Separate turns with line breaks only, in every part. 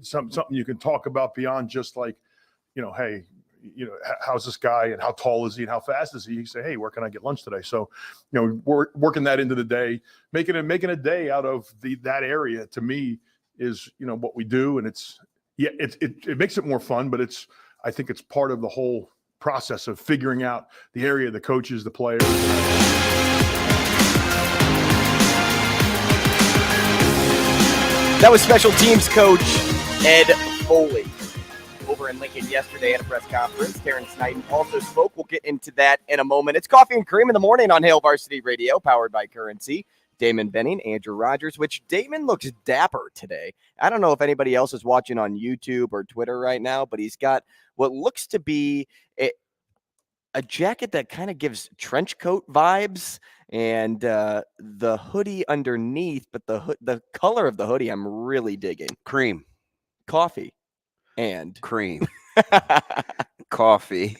something you can talk about beyond just like, hey, how's this guy and how tall is he and how fast is he? You say, hey, where can I get lunch today? So, working that into the day, making a day out of that area to me is, what we do. And it makes it more fun, but I think it's part of the whole process of figuring out the area, the coaches, the players.
That was special teams coach Ed Foley over in Lincoln yesterday at a press conference. Terrence Knighton also spoke. We'll get into that in a moment. It's Coffee and Cream in the morning on Hail Varsity Radio, powered by Currency. Damon Benning, Andrew Rogers, which Damon looks dapper today. I don't know if anybody else is watching on YouTube or Twitter right now, but he's got what looks to be a jacket that kind of gives trench coat vibes and the hoodie underneath, but the color of the hoodie I'm really digging.
Cream.
Coffee. And
cream. Coffee.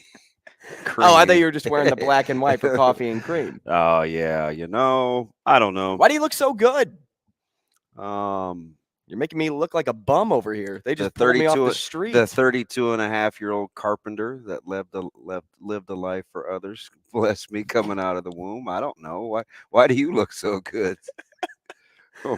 Cream.
Oh, I thought you were just wearing the black and white for coffee and cream.
Oh, yeah. I don't know.
Why do you look so good? You're making me look like a bum over here. They just pulled me off the street.
The 32-and-a-half-year-old carpenter that lived a life for others. Bless me coming out of the womb. I don't know. Why do you look so good?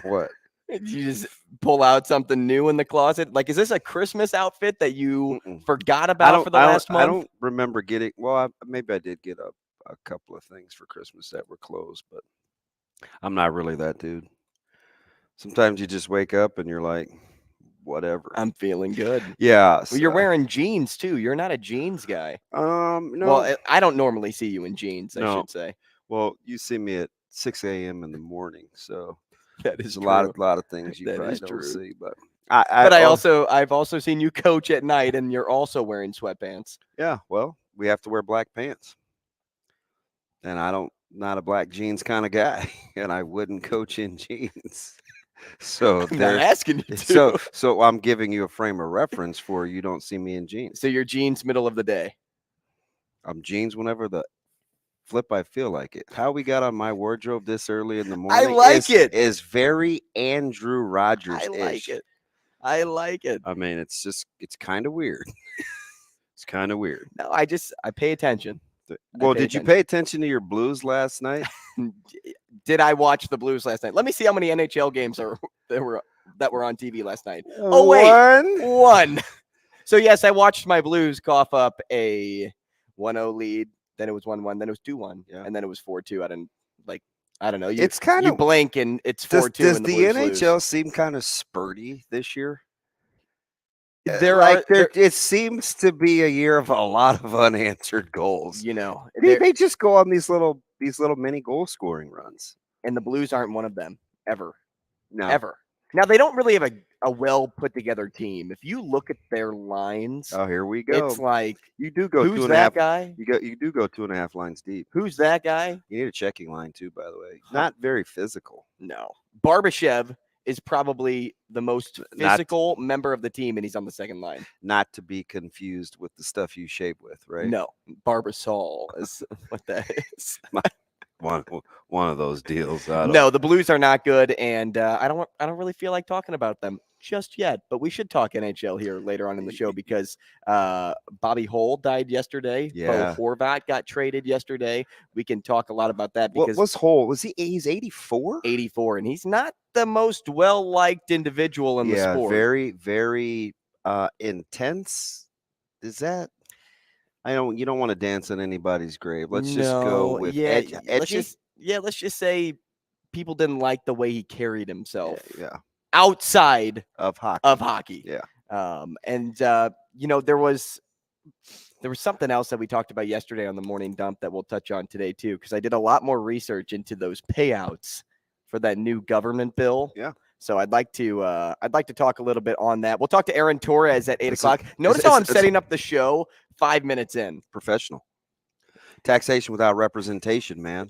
What?
Did you just pull out something new in the closet? Like, is this a Christmas outfit that you forgot about for the last month?
I don't remember getting. Well, maybe I did get a couple of things for Christmas that were clothes, but I'm not really that dude. Sometimes you just wake up and you're like, whatever.
I'm feeling good.
Yeah.
Well, you're wearing jeans too. You're not a jeans guy.
No.
Well, I don't normally see you in jeans, I should say.
Well, you see me at 6 a.m. in the morning, so
that is
a lot of things you probably don't see. But
I've also seen you coach at night, and you're also wearing sweatpants.
Yeah. Well, we have to wear black pants, and not a black jeans kind of guy, and I wouldn't coach in jeans. So
I'm not asking you to.
So I'm giving you a frame of reference for you don't see me in jeans.
So you're jeans middle of the day.
I'm jeans whenever the flip I feel like it. How we got on my wardrobe this early in the morning
it
is very Andrew Rogers.
I like it.
I mean, it's kind of weird. It's kind of weird.
No, I pay attention.
Well, did you pay attention to your Blues last night?
Did I watch the Blues last night? Let me see how many NHL games that were on TV last night. Oh, wait. One. So, yes, I watched my Blues cough up a 1-0 lead. Then it was 1-1. Then it was 2-1. Yeah. And then it was 4-2. I don't know.
It's kind of
blink and it's 4-2.
Does the NHL seem kind of spurty this year? It seems to be a year of a lot of unanswered goals.
They
just go on these little mini goal scoring runs,
and the Blues aren't one of them ever.
No,
ever. Now they don't really have a well put together team. If you look at their lines,
oh, here we go.
It's like
you do go
who's that guy?
You do go 2.5 lines deep.
Who's that guy?
You need a checking line too, by the way. Not very physical.
No, Barbashev is probably the most physical member of the team, and he's on the second line.
Not to be confused with the stuff you shave with, right?
No, Barbasol is what that is.
One of those deals.
No, the Blues are not good, and I don't really feel like talking about them just yet. But we should talk NHL here later on in the show because Bobby Hull died yesterday.
Yeah.
Bo Horvat got traded yesterday. We can talk a lot about that because
what was Hull? He's 84?
84, and he's not the most well-liked individual in the sport.
Very, very intense. Is that? You don't want to dance on anybody's grave. Let's just go with edgy.
Let's just say people didn't like the way he carried himself.
Yeah.
Outside
of hockey.
Yeah. There was something else that we talked about yesterday on the morning dump that we'll touch on today too, because I did a lot more research into those payouts for that new government bill.
Yeah.
So I'd like to talk a little bit on that. We'll talk to Aaron Torres at 8 o'clock. Notice how I'm setting up the show 5 minutes in.
Professional. Taxation without representation, man.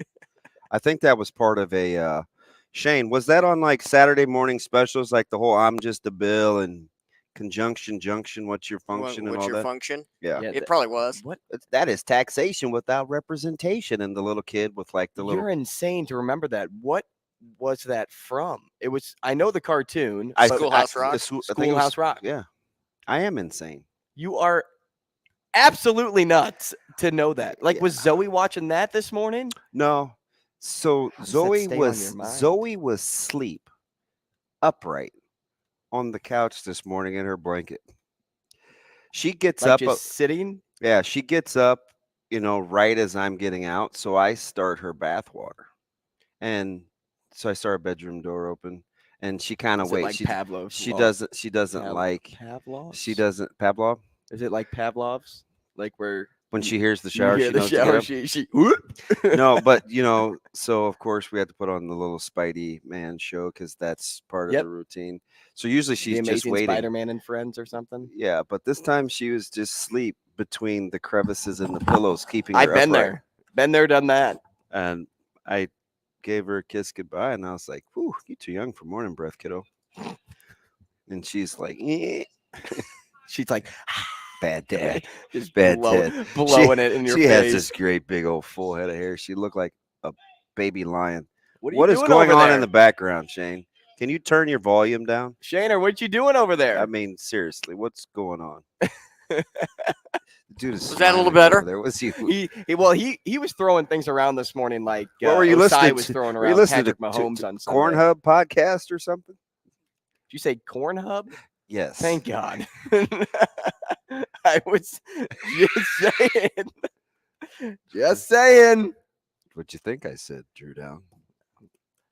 I think that was part of a Shane, was that on like Saturday morning specials, like the whole I'm just a bill and conjunction junction, what's your function and all that?
What's your function?
Yeah.
It probably was.
What?
That is taxation without representation. And the little kid with like the little.
You're insane to remember that. What was that from? It was. I know the cartoon.
I
but
Schoolhouse Rock?
I think it was-
Schoolhouse Rock.
Yeah, I am insane.
You are absolutely nuts to know that. Like,
Yeah.
was Zoe watching that this morning?
No, so
does that stay on your mind?
Zoe was asleep, upright, on the couch this morning in her blanket. She gets
Like
up.
just sitting.
Yeah, she gets up, right as I'm getting out. So I start her bath water. And so I start her bedroom door open. And she kind of
Is it
waits.
like Pavlov's?
She
law?
doesn't like
Pavlov's.
she doesn't Pavlov.
Is it like Pavlov's? Like where
When she hears the
you
shower,
hear
she
the
knows to get
shower,
up.
she
No, but so of course we had to put on the little Spidey Man show because that's part of
Yep.
the routine. So usually
the
she's just
Amazing
waiting.
Spider-Man and Friends or something.
Yeah, but this time she was just asleep between the crevices in the pillows, keeping her
I've been
upright.
there, done that.
And I gave her a kiss goodbye, and I was like, "Whew, you too young for morning breath, kiddo." And she's like, "Eh."
She's like,
Bad dad.
just
Bad
blowing
dad.
it in your
She
face.
has this great big old full head of hair. She looked like a baby lion.
What are you
What is
doing
going
over
on
there?
in the background, Shane? Can you turn your volume down?
Shaner, what you doing over there?
I mean, seriously, what's going on? Dude,
Was that a little
smiling
better?
over there. Was he?
he was throwing things around this morning like
What were you
Osai
listening
was
to?
throwing
Were you
around
listening
Patrick
to
Mahomes on Sunday.
Cornhub podcast or something?
Did you say Corn Hub?
Yes.
Thank God. I was just saying. Just saying.
What'd you think I said, Drew Down?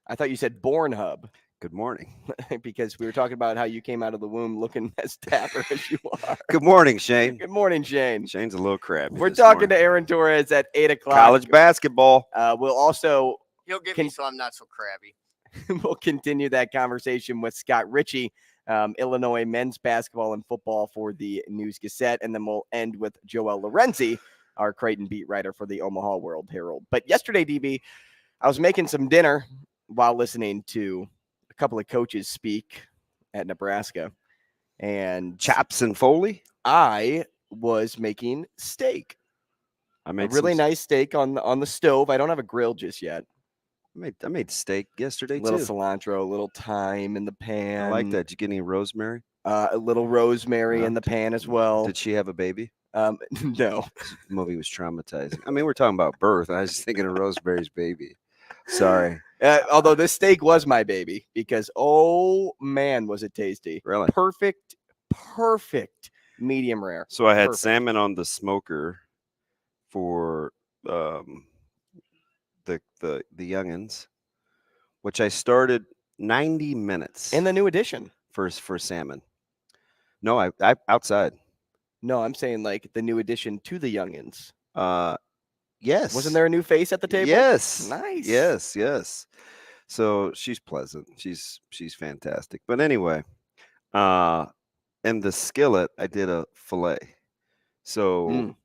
I thought you said Born Hub
Good morning.
because we were talking about how you came out of the womb looking as dapper as you are.
Good morning, Shane.
Good morning, Shane.
Shane's a little crabby.
We're
this
talking
morning.
to Aaron Torres at 8 o'clock.
College basketball.
We'll also
He'll give me so I'm not so crabby.
we'll continue that conversation with Scott Richey, Illinois men's basketball and football for the News Gazette, and then we'll end with Joel Lorenzi, our Creighton beat writer for the Omaha World-Herald. But yesterday, DB, I was making some dinner while listening to a couple of coaches speak at Nebraska, and
Chaps and Foley.
I was making steak.
I
A
made
really
some-
nice steak on the stove. I don't have a grill just yet.
I made steak yesterday
A little
too.
cilantro, a little thyme in the pan.
I like that. Did you get any rosemary?
A little rosemary
Yeah.
in the pan as well.
Did she have a baby?
No.
The movie was traumatizing. I mean, we're talking about birth. I was just thinking of Rosemary's Baby. Sorry.
Although this steak was my baby because, oh, man, was it tasty.
Really?
Perfect medium rare.
So I had
Perfect.
salmon on the smoker for the youngins, which I started 90 minutes
In the new edition.
for salmon. No, I outside.
No, I'm saying like the new addition to the youngins.
Yes.
Wasn't there a new face at the table?
Yes.
Nice.
Yes. So she's pleasant. She's fantastic. But anyway, in the skillet, I did a fillet. So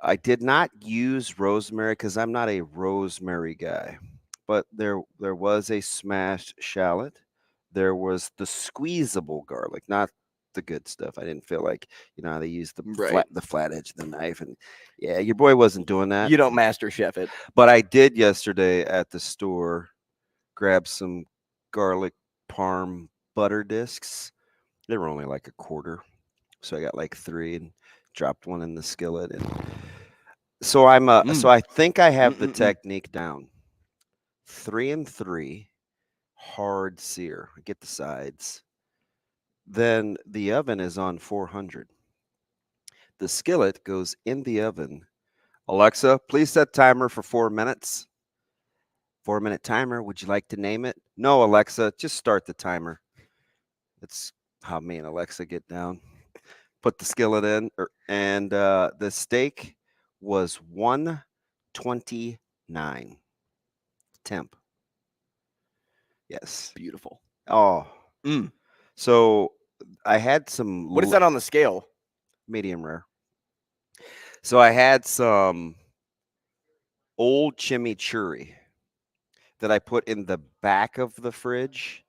I did not use rosemary because I'm not a rosemary guy. But there was a smashed shallot. There was the squeezable garlic, not the good stuff. I didn't feel like, how they use the
Right.
flat edge of the knife. And yeah, your boy wasn't doing that.
You don't master chef it.
But I did yesterday at the store grab some garlic parm butter discs. They were only like a quarter. So I got like 3 and dropped one in the skillet. And so so I think I have the technique down. 3 and 3, hard sear. I get the sides. Then the oven is on 400. The skillet goes in the oven. Alexa, please set timer for 4 minutes. 4-minute timer. Would you like to name it? No, Alexa, just start the timer. That's how me and Alexa get down. Put the skillet in, and the steak was 129 temp. Yes.
Beautiful.
Oh. So I had some.
What is that on the scale?
Medium rare. So I had some old chimichurri that I put in the back of the fridge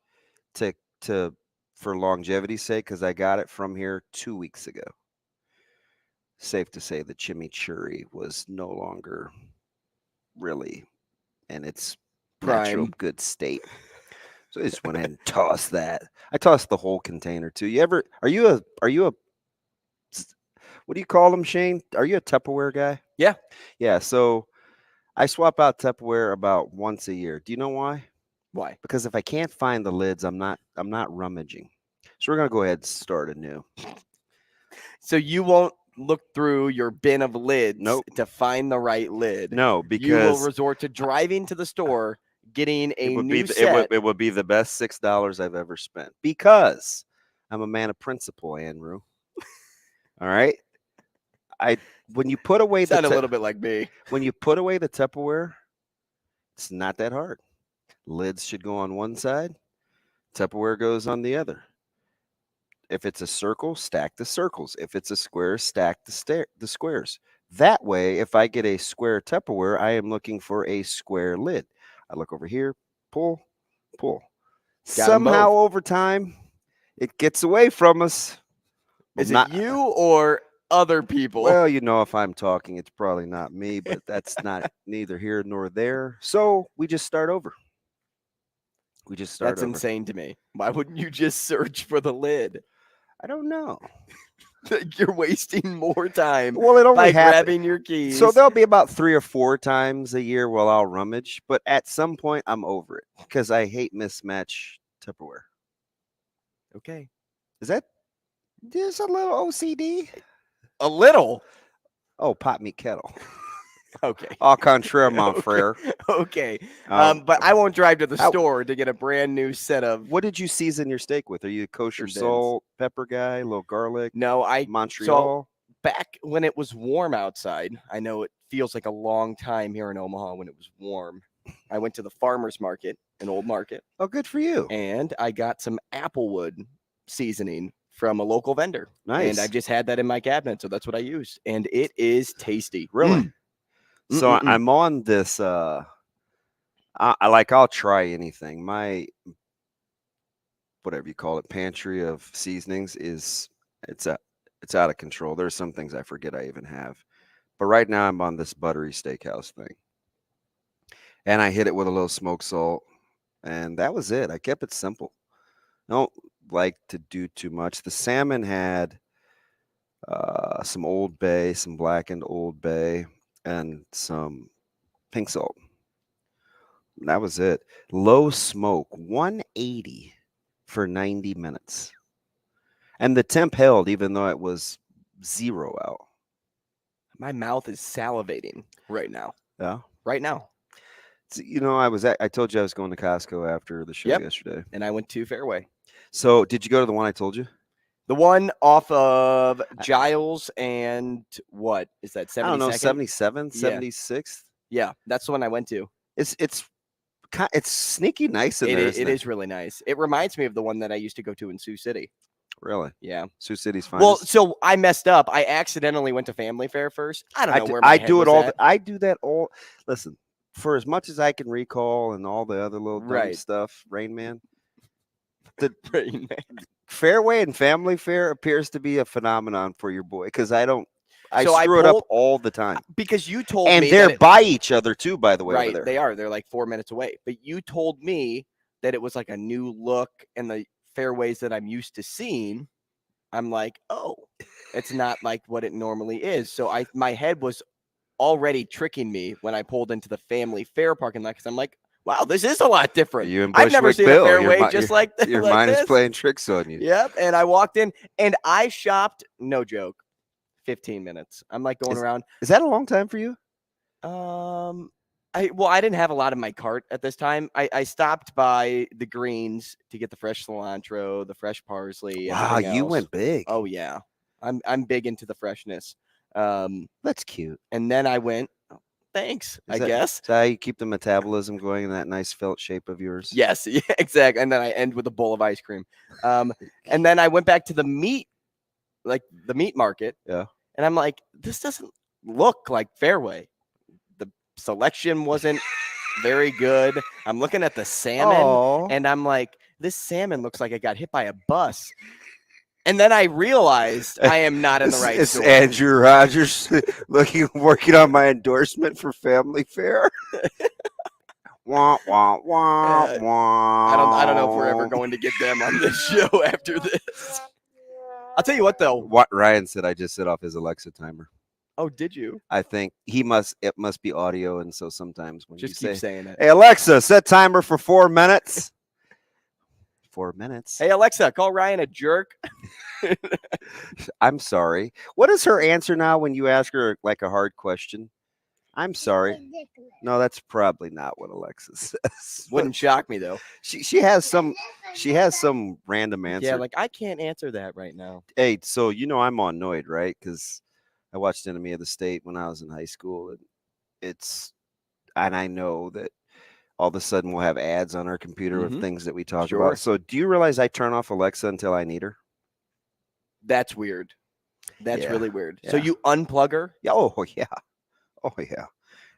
for longevity's sake, because I got it from here 2 weeks ago. Safe to say the chimichurri was no longer really, and it's natural
Prime.
good state. So I just went ahead and tossed that. I tossed the whole container too. Are you a what do you call them, Shane? Are you a Tupperware guy?
Yeah.
Yeah. So I swap out Tupperware about once a year. Do you know why?
Why?
Because if I can't find the lids, I'm not rummaging. So we're gonna go ahead and start anew.
So you won't look through your bin of lids
Nope.
to find the right lid.
No,
You will
because
resort to driving to the store, getting a
it would
new
be
set.
it would be the best $6 I've ever spent because I'm a man of principle, Andrew. All right. When you put away
Sound a little bit like me.
when you put away the Tupperware, it's not that hard. Lids should go on one side, Tupperware goes on the other. If it's a circle, stack the circles. If it's a square, stack the squares. That way, if I get a square Tupperware, I am looking for a square lid. I look over here, pull, pull.
Got 'em
Somehow
both.
over time, it gets away from us.
Is
Not-
it you or other people?
Well, if I'm talking, it's probably not me, but that's not neither here nor there. So we just start over.
That's insane to me. Why wouldn't you just search for the lid?
I don't know.
You're wasting more time
Well, it only
by
happens.
grabbing your keys.
So there'll be about 3 or 4 times a year where I'll rummage, but at some point I'm over it because I hate mismatch Tupperware.
Okay.
Is that just a little OCD?
A little.
Oh, pot meat kettle.
Okay.
Au contraire, mon frere.
Okay.
Um,
But I won't drive to the
I-
store to get a brand new set of.
What did you season your steak with? Are you a kosher
Condensed.
salt, pepper guy, a little garlic,
No,
Montreal?
back when it was warm outside, I know it feels like a long time here in Omaha when it was warm. I went to the farmer's market, an old market,
Oh, good for you.
and I got some applewood seasoning from a local vendor.
Nice.
And I've just had that in my cabinet, so that's what I used. And it is tasty.
Really? So
Mm-mm-mm.
I'm on this. I'll try anything. My whatever you call it, pantry of seasonings it's out of control. There's some things I forget I even have, but right now I'm on this buttery steakhouse thing, and I hit it with a little smoked salt, and that was it. I kept it simple. I don't like to do too much. The salmon had some Old Bay, some blackened Old Bay, and some pink salt. That was it. Low smoke, 180 for 90 minutes. And the temp held even though it was 0 out.
My mouth is salivating right now.
Yeah.
Right now.
So, I told you I was going to Costco after the show
Yep.
yesterday.
And I went to Fairway.
So did you go to the one I told you?
The one off of Giles and what is that? 72nd?
I don't know, 77,
Yeah.
76th.
Yeah, that's the one I went to.
It's sneaky nice in there.
It is really nice. It reminds me of the one that I used to go to in Sioux City.
Really.
Yeah.
Sioux City's fine.
Well, so I messed up. I accidentally went to Family Fair first. I don't know where my
I
head
do it
was
all.
at.
I do that all. Listen, for as much as I can recall and all the other little dumb
Right.
stuff, Rain Man.
Rain Man.
Fairway and Family Fair appears to be a phenomenon for your boy because I
So
screw it up all the time.
Because you told
And
me
they're
that it-
by each other too, by the way.
right,
over there.
they are. They're like 4 minutes away. But you told me that it was like a new look and the fairways that I'm used to seeing. I'm like, oh, it's not like what it normally is. So my head was already tricking me when I pulled into the Family Fair parking lot because I'm like, wow, this is a lot different.
You and
I've never
Bushwick
seen
Bill,
a
your
fairway
mi-
just like
Your
like
mind
this.
is playing tricks on you.
Yep. And I walked in and I shopped, no joke, 15 minutes. I'm like going around.
Is that a long time for you?
I didn't have a lot in my cart at this time. I stopped by the greens to get the fresh cilantro, the fresh parsley.
Wow,
everything
you
else.
went big.
Oh yeah, I'm big into the freshness.
That's cute.
And then I went. Oh, thanks, I guess.
Is that how you keep the metabolism going in that nice felt shape of yours?
Yes, yeah, exactly. And then I end with a bowl of ice cream. And then I went back to the meat market.
Yeah.
And I'm like, this doesn't look like Fairway. The selection wasn't very good. I'm looking at the salmon.
Aw.
And I'm like, this salmon looks like it got hit by a bus. And then I realized I am not in the right
It's
store.
Andrew Rogers working on my endorsement for Family Fair. Wah, wah, wah, wah.
I don't know if we're ever going to get them on this show after this. I'll tell you what, though.
What Ryan said, I just set off his Alexa timer.
Oh, did you?
I think it must be audio, and so sometimes when
Just
you
keep
say,
saying it.
"Hey Alexa, set timer for 4 minutes." 4 minutes.
Hey, Alexa, call Ryan a jerk.
I'm sorry. What is her answer now when you ask her like a hard question? I'm sorry. No, that's probably not what Alexa says.
Wouldn't shock me, though.
She has some random answer.
Yeah, like, I can't answer that right now.
Hey, so I'm annoyed, right? Because I watched Enemy of the State when I was in high school, and I know that all of a sudden we'll have ads on our computer of things that we talk
Sure.
about. So do you realize I turn off Alexa until I need her?
That's weird. That's
Yeah,
really weird. So
yeah.
you unplug her?
Yeah, oh yeah.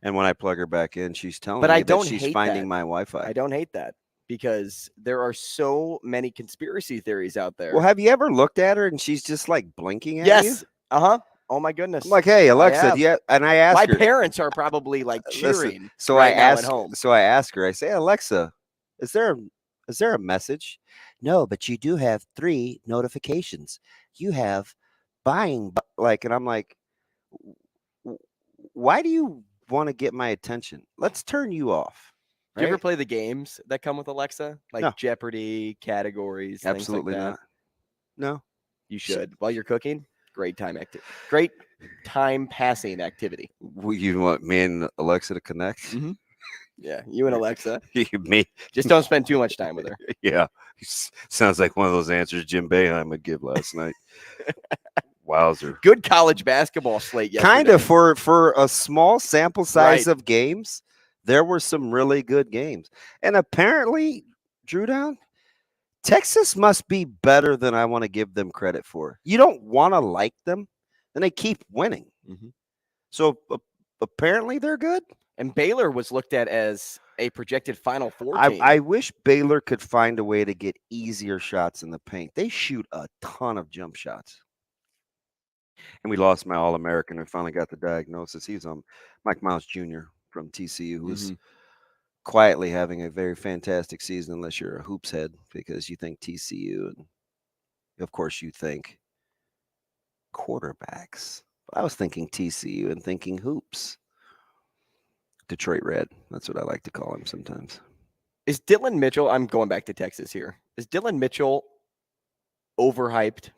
And when I plug her back in, she's telling
But
me
I don't
that she's
hate
finding
that.
my Wi-Fi.
I don't hate that because there are so many conspiracy theories out there.
Well, have you ever looked at her and she's just like blinking at you?
Yes. Uh-huh. Oh my goodness.
I'm like, hey, Alexa,
have.
yeah. And I asked
My
her.
parents are probably like
Listen,
cheering.
so
right
I
now
asked.
at home.
So I asked her. I say, Alexa, is there a message? No, but you do have 3 notifications. You have buying and I'm like, why do you want to get my attention? Let's turn you off.
Do you ever
right?
play the games that come with Alexa? Like
No.
Jeopardy, categories,
Absolutely
things like that?
not. No.
You should. While you're cooking, great time passing activity.
You want me and Alexa to connect?
Mm-hmm. Yeah, you and Alexa.
Me?
Just don't spend too much time with her.
Yeah. Sounds like one of those answers Jim Boeheim would give last night. Wowzer.
Good college basketball slate yesterday.
Kind of for a small sample size
Right.
of games, there were some really good games. And apparently, Drew Down, Texas must be better than I want to give them credit for. You don't want to like them, and they keep winning.
Mhm.
So apparently they're good.
And Baylor was looked at as a projected Final Four team.
I wish Baylor could find a way to get easier shots in the paint. They shoot a ton of jump shots. And we lost my All-American and finally got the diagnosis. He's on Mike Miles Jr. from TCU, who's quietly having a very fantastic season unless you're a hoops head because you think TCU and of course you think quarterbacks. But I was thinking TCU and thinking hoops. Detroit Red. That's what I like to call him sometimes.
Is Dylan Mitchell, I'm going back to Texas here. Is Dylan Mitchell overhyped?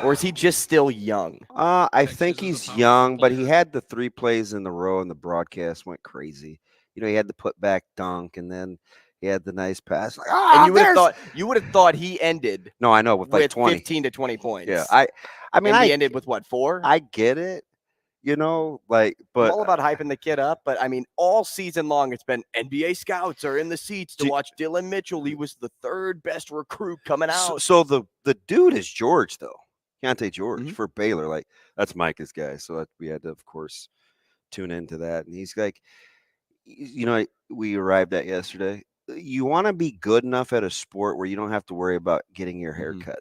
Or is he just still young?
I think he's young, but he had the 3 plays in a row and the broadcast went crazy. He had the put back dunk and then he had the nice pass. Like,
and you would have thought he ended
No, I know, with like 20.
15 to 20 points.
Yeah. I mean,
and he ended with what, 4?
I get it. But
I'm all about hyping the kid up, but I mean, all season long, it's been NBA scouts are in the seats to watch Dylan Mitchell. He was the 3rd best recruit coming out.
So the dude is George, though. Keontae George for Baylor. Like, that's Micah's guy. So we had to, of course, tune into that. And he's like, we arrived at yesterday. You want to be good enough at a sport where you don't have to worry about getting your hair cut.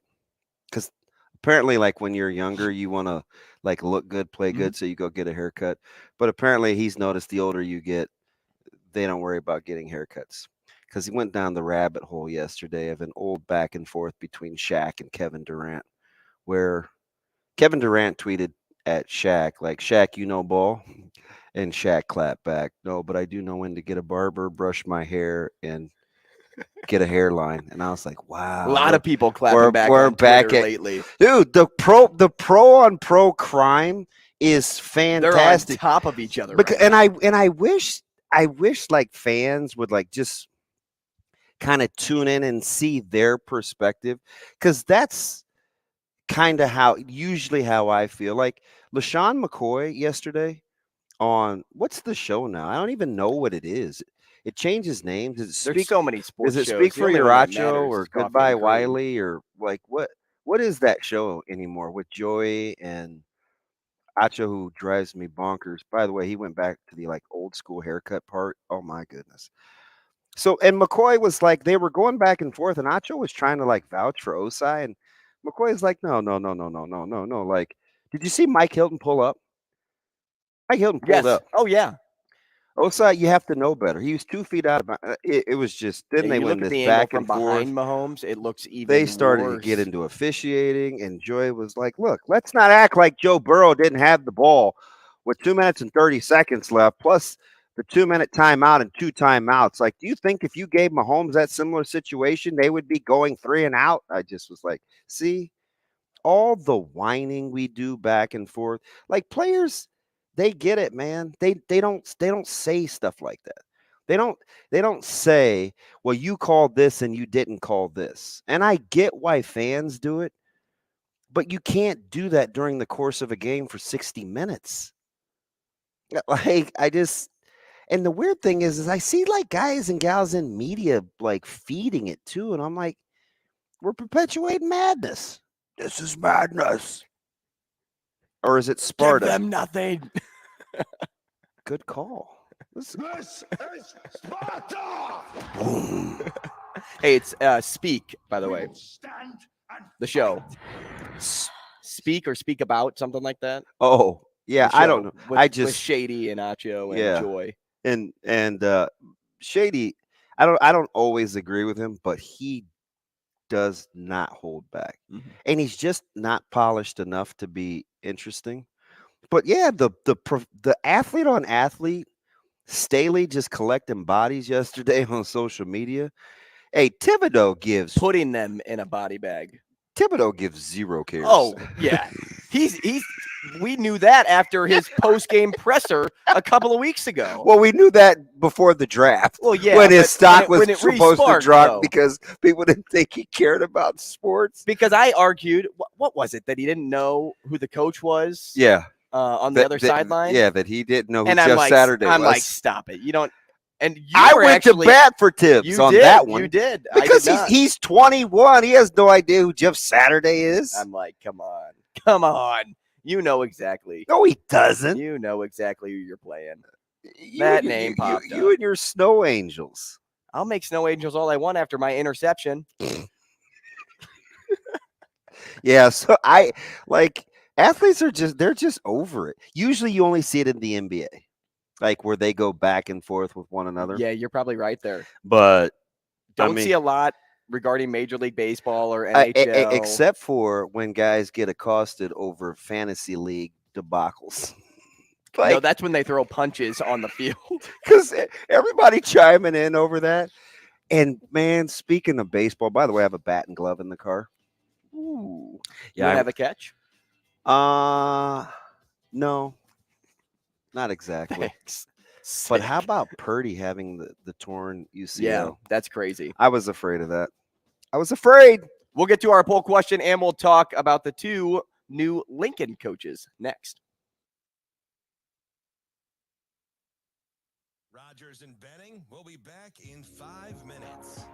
Because apparently, like, when you're younger, you want to like look good, play good, so you go get a haircut. But apparently he's noticed the older you get, they don't worry about getting haircuts. Because he went down the rabbit hole yesterday of an old back and forth between Shaq and Kevin Durant, where Kevin Durant tweeted at Shaq, like, Shaq, ball? And Shaq clapped back, no, but I do know when to get a barber, brush my hair, and get a hairline. And I was like, wow.
A lot of people clapping back on Twitter lately.
Dude, the pro on pro crime is fantastic.
They're on top of each other.
And I wish like fans would like just kind of tune in and see their perspective, because that's kind of usually how I feel. Like LaShawn McCoy yesterday on what's the show now? I don't even know what it is. It changes names.
There's so many sports shows.
Is it Speak for Uracho or Goodbye Wiley or like what is that show anymore with Joey and Acho, who drives me bonkers? By the way, he went back to the like old school haircut part. Oh my goodness. So, and McCoy was like, they were going back and forth, and Acho was trying to like vouch for Osai, and McCoy is like, no. Like, did you see Mike Hilton pull up? Mike Hilton pulled up.
Oh yeah.
Osai, you have to know better. He was 2 feet out of it was just, then
Yeah,
they
you
went
look at
this
the angle
back
from
and forth.
behind Mahomes, it looks even
They started to
worse.
get into officiating, and Joy was like, look, let's not act like Joe Burrow didn't have the ball with 2 minutes and 30 seconds left, plus the 2-minute timeout and 2 timeouts. Like, do you think if you gave Mahomes that similar situation, they would be going 3 and out? I just was like, see, all the whining we do back and forth, like players, they get it, man. They don't say stuff like that. They don't say, well, you called this and you didn't call this. And I get why fans do it, but you can't do that during the course of a game for 60 minutes. Like, and the weird thing is I see like guys and gals in media like feeding it too, and I'm like, we're perpetuating madness. This is madness. Or is it Sparta?
Give them nothing.
Good call.
This is Sparta.
Boom.
Hey, it's Speak, by the way.
Stand and
The show. Speak or Speak About, something like that.
Oh, yeah.
The
I
show
don't know.
with
with
Shady and Acho and
Yeah.
Joy.
and Shady, I don't always agree with him, but he does not hold back.
Mhm.
And he's just not polished enough to be interesting. But yeah, the athlete on athlete, Staley just collecting bodies yesterday on social media. Hey, Thibodeau gives
Putting them in a body bag.
0 cares.
Oh, yeah. We knew that after his post-game presser a couple of weeks ago.
Well, we knew that before the draft.
Well, yeah,
when his
but
stock was
when it
supposed to
re-sparked,
drop
though.
because people didn't think he cared about sports.
Because I argued, what was it, that he didn't know who the coach was
Yeah,
on the other sideline?
Yeah, that he didn't know who
And
Jeff Saturday was.
I'm like, stop it. You don't. And you
I
were
went
actually,
to bat for Tibbs on that one.
You did.
Because
I did not.
he's 21. He has no idea who Jeff Saturday is.
I'm like, come on. You know exactly.
No, he doesn't.
You know exactly who you're playing.
You
That
and-
name popped
you
up.
and your snow angels.
I'll make snow angels all I want after my interception.
Yeah, so I like athletes they're just over it. Usually you only see it in the NBA. Like where they go back and forth with one another.
Yeah, you're probably right there.
But
Don't
mean-
see a lot regarding Major League Baseball or NHL.
Except for when guys get accosted over fantasy league debacles.
No, that's when they throw punches on the field.
Because everybody chiming in over that. And man, speaking of baseball, by the way, I have a bat and glove in the car.
Ooh.
Yeah,
You have a catch?
no, not exactly.
Thanks.
But
Sick.
how about Purdy having the torn UCL?
Yeah, that's crazy.
I was afraid of that. I was afraid.
We'll get to our poll question and we'll talk about the 2 new Lincoln coaches next.
Rogers and Benning will be back in 5 minutes.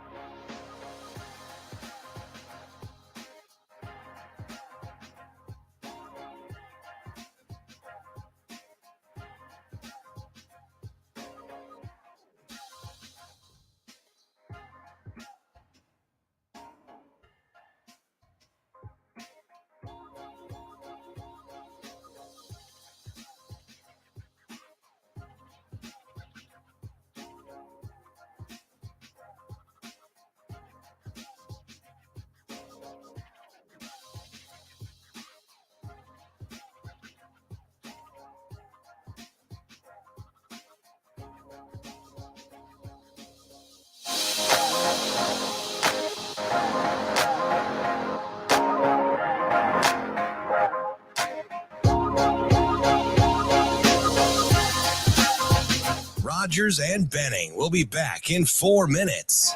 Rogers and Benning will be back in 4 minutes.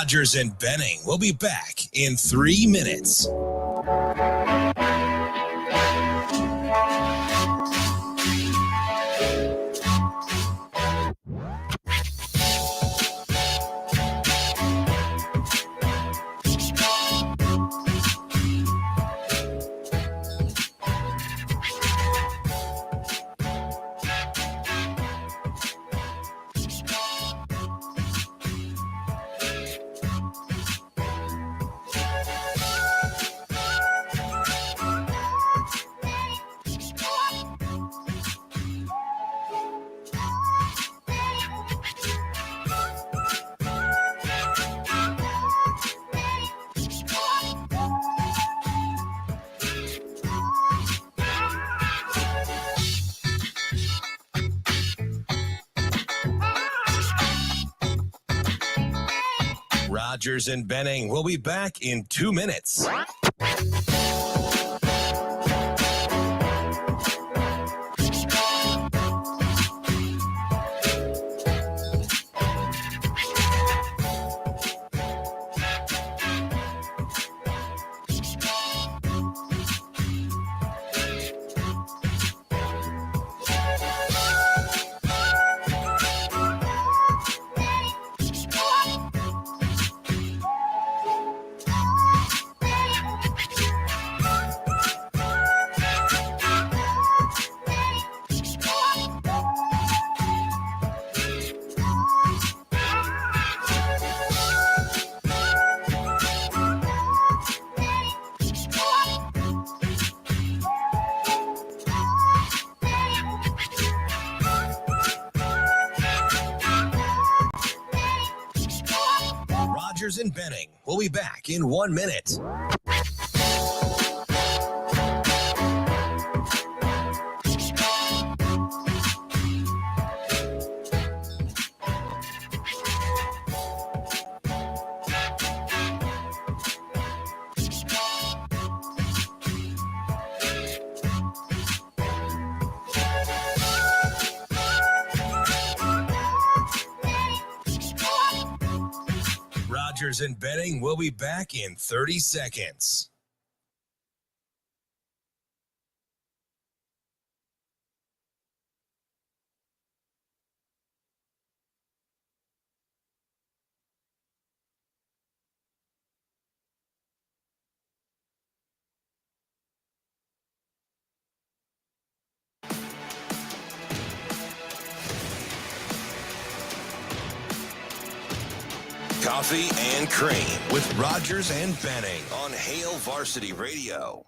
Rogers and Benning will be back in 3 minutes. Rogers and Benning will be back in 2 minutes. Rogers and Benning will be back in 1 minute. Rogers and Benning will be back in 30 seconds. Coffee and Cream with Rogers and Benning on Hail Varsity Radio.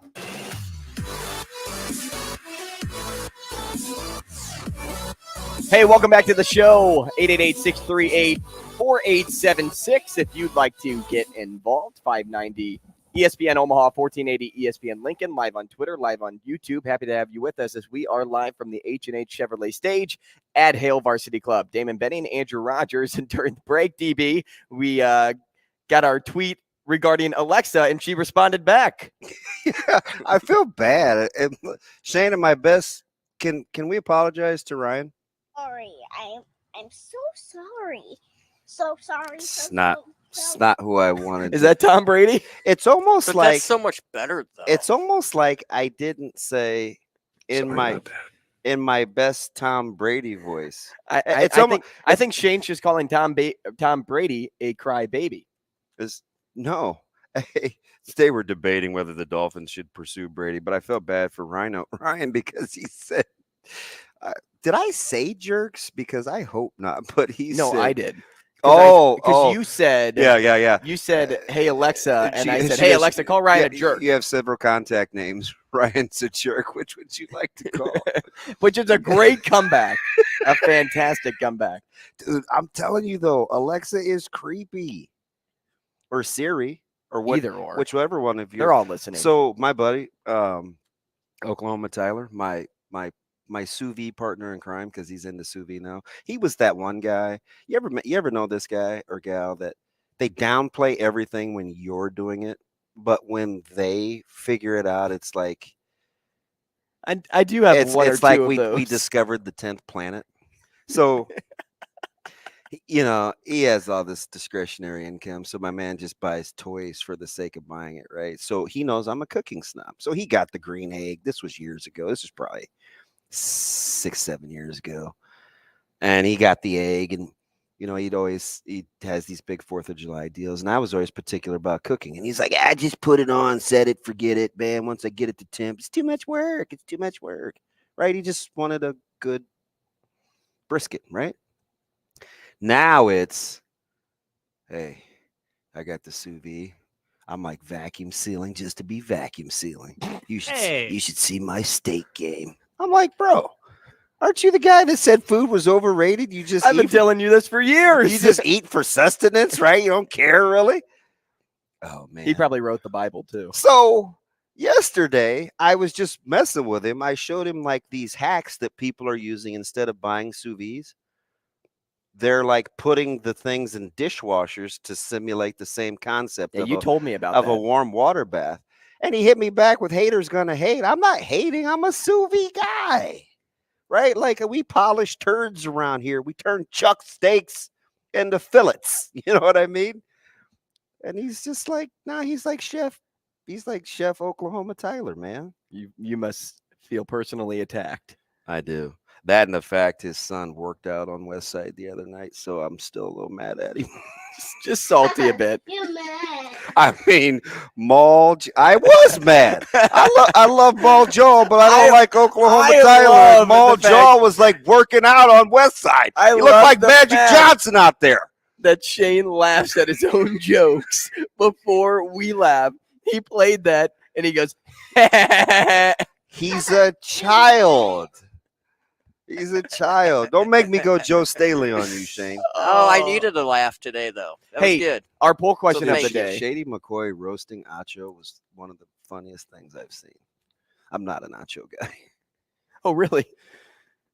Hey, welcome back to the show. 888-638-4876 if you'd like to get involved. 590 ESPN Omaha, 1480 ESPN Lincoln, live on Twitter, live on YouTube. Happy to have you with us as we are live from the H&H Chevrolet stage at Hail Varsity Club. Damon Benning, Andrew Rogers, and during the break, DB, we got our tweet regarding Alexa, and she responded back.
Yeah, I feel bad. Shane, at my best, can we apologize to Ryan?
Sorry, I'm so sorry. So sorry.
It's not who I wanted.
Is that Tom Brady?
It's almost
But
like
that's so much better, though.
it's almost like I didn't say in my best Tom Brady voice.
I think Shane's just calling Tom Brady a cry baby.
No. They were debating whether the Dolphins should pursue Brady, but I felt bad for Ryan because he said, did I say jerks? Because I hope not, but he said.
I did.
Because
you said.
Yeah.
You said, hey, Alexa, and I said, hey, Alexa, call Ryan a jerk.
You have several contact names. Ryan's a jerk. Which would you like to call?
Which is a great comeback. A fantastic comeback.
Dude, I'm telling you, though, Alexa is creepy. Or Siri. Or what,
either or.
Whichever one of you.
They're all listening.
So my buddy, Oklahoma Tyler, my sous vide partner in crime, because he's into sous vide now. He was that one guy. You ever know this guy or gal that they downplay everything when you're doing it, but when they figure it out, it's like
I do have one or
it's
two
like
of those.
we discovered the 10th planet. So You know, he has all this discretionary income. So my man just buys toys for the sake of buying it, right? So he knows I'm a cooking snob. So he got the green egg. This was years ago. This was probably 6-7 years ago. And he got the egg, and you know, he has these big 4th of July deals. And I was always particular about cooking. And he's like, I just put it on, set it, forget it, man. Once I get it to temp, it's too much work. It's too much work. Right? He just wanted a good brisket, right? Now it's, hey, I got the sous vide. I'm like vacuum sealing just to be vacuum sealing. You should see my steak game. I'm like, bro, aren't you the guy that said food was overrated?
I've been telling you this for years.
You just eat for sustenance, right? You don't care really. Oh man.
He probably wrote the Bible too.
So yesterday I was just messing with him. I showed him like these hacks that people are using instead of buying sous vides. They're like putting the things in dishwashers to simulate the same concept
Yeah, you told me about
of
that.
a warm water bath. And he hit me back with haters gonna hate. I'm not hating. I'm a sous vide guy, right? Like we polish turds around here. We turn chuck steaks into fillets. You know what I mean? And he's just like, nah, he's like Chef. He's like Chef Oklahoma Tyler, man.
You must feel personally attacked.
I do. That and the fact his son worked out on West Side the other night, so I'm still a little mad at him.
Just salty a bit.
You're mad.
I mean, I was mad. I love Maul Joe, but I don't like Oklahoma Tyler.
love
Maul
the fact-
Joe was like working out on West Side.
I
He looked
love
like
the
Magic
fact-
Johnson out there.
That Shane laughs at his own jokes before we laugh. He played that and he goes,
He's a child. He's a child. Don't make me go Joe Staley on you, Shane.
Oh, I needed a laugh today, though. That
Hey,
was good.
Our poll question of
thank
the
you.
day.
Shady McCoy roasting Acho was one of the funniest things I've seen. I'm not an Acho guy.
Oh, really?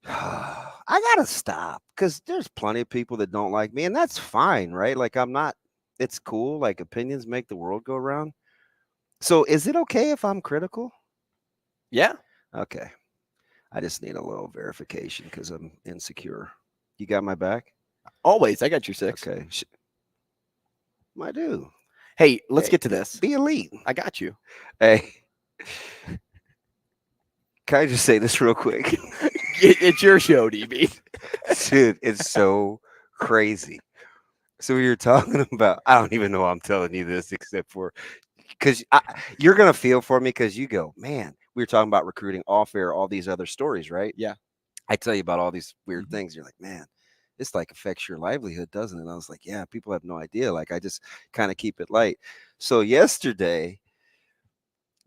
I gotta stop because there's plenty of people that don't like me, and that's fine, right? Like I'm not. It's cool. Like opinions make the world go round. So is it okay if I'm critical?
Yeah.
Okay. I just need a little verification because I'm insecure. You got my back?
Always. I got your 6.
Okay. I do.
Hey, let's
Hey,
get to this.
Be elite.
I got you.
Hey. Can I just say this real quick?
It's your show, DB.
Dude, it's so crazy. So we were talking about, I don't even know why I'm telling you this except for because you're going to feel for me because you go, man, we were talking about recruiting off air, all these other stories, right?
Yeah.
I tell you about all these weird things. You're like, man, this like affects your livelihood, doesn't it? And I was like, yeah, people have no idea. Like I just kind of keep it light. So yesterday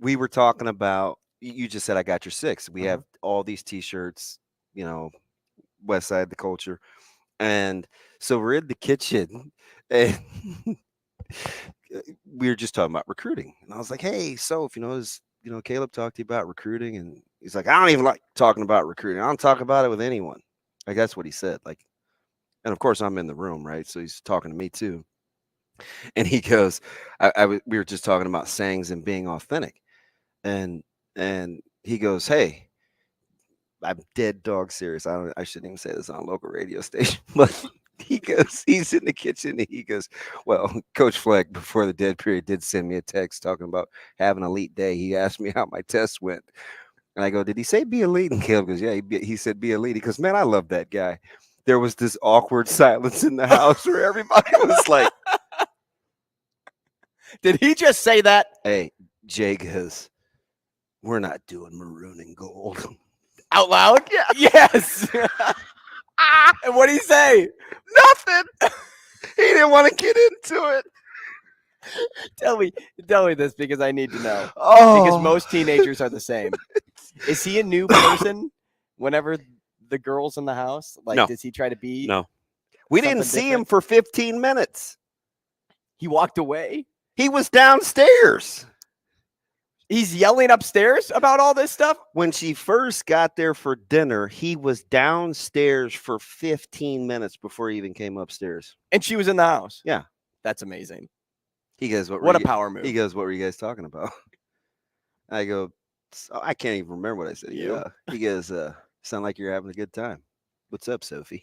we were talking about, you just said, I got your 6. We have all these t-shirts, you know, West Side, the culture. And so we're in the kitchen and we were just talking about recruiting. And I was like, hey, so if Caleb talked to you about recruiting, and he's like, I don't even like talking about recruiting. I don't talk about it with anyone. Like that's what he said. Like, and of course I'm in the room, right? So he's talking to me too. And he goes, we were just talking about sayings and being authentic. And he goes, hey, I'm dead dog serious. I shouldn't even say this on a local radio station, but he's in the kitchen and he goes, well, Coach Fleck, before the dead period, did send me a text talking about having an elite day. He asked me how my test went. And I go, did he say be elite? And Caleb goes, yeah, he said be elite. He goes, man, I love that guy. There was this awkward silence in the house where everybody was like,
Did he just say that?
hey, Jay goes, we're not doing maroon and gold.
Out loud? Yeah. Yes. And what did he say?
Nothing. He didn't want to get into it.
Tell me this because I need to know.
Oh,
Because most teenagers are the same. Is he a new person whenever the girl's in the house? Like,
No.
does he try to be?
No. We didn't
something
see him
different?
for 15 minutes.
He walked away.
He was downstairs.
He's yelling upstairs about all this stuff.
When she first got there for dinner, he was downstairs for 15 minutes before he even came upstairs.
And she was in the house.
Yeah.
That's amazing.
He goes,
What a power move.
He goes, what were you guys talking about? I go, I can't even remember what I said.
You?
Yeah. He goes, sound like you're having a good time. What's up, Sophie?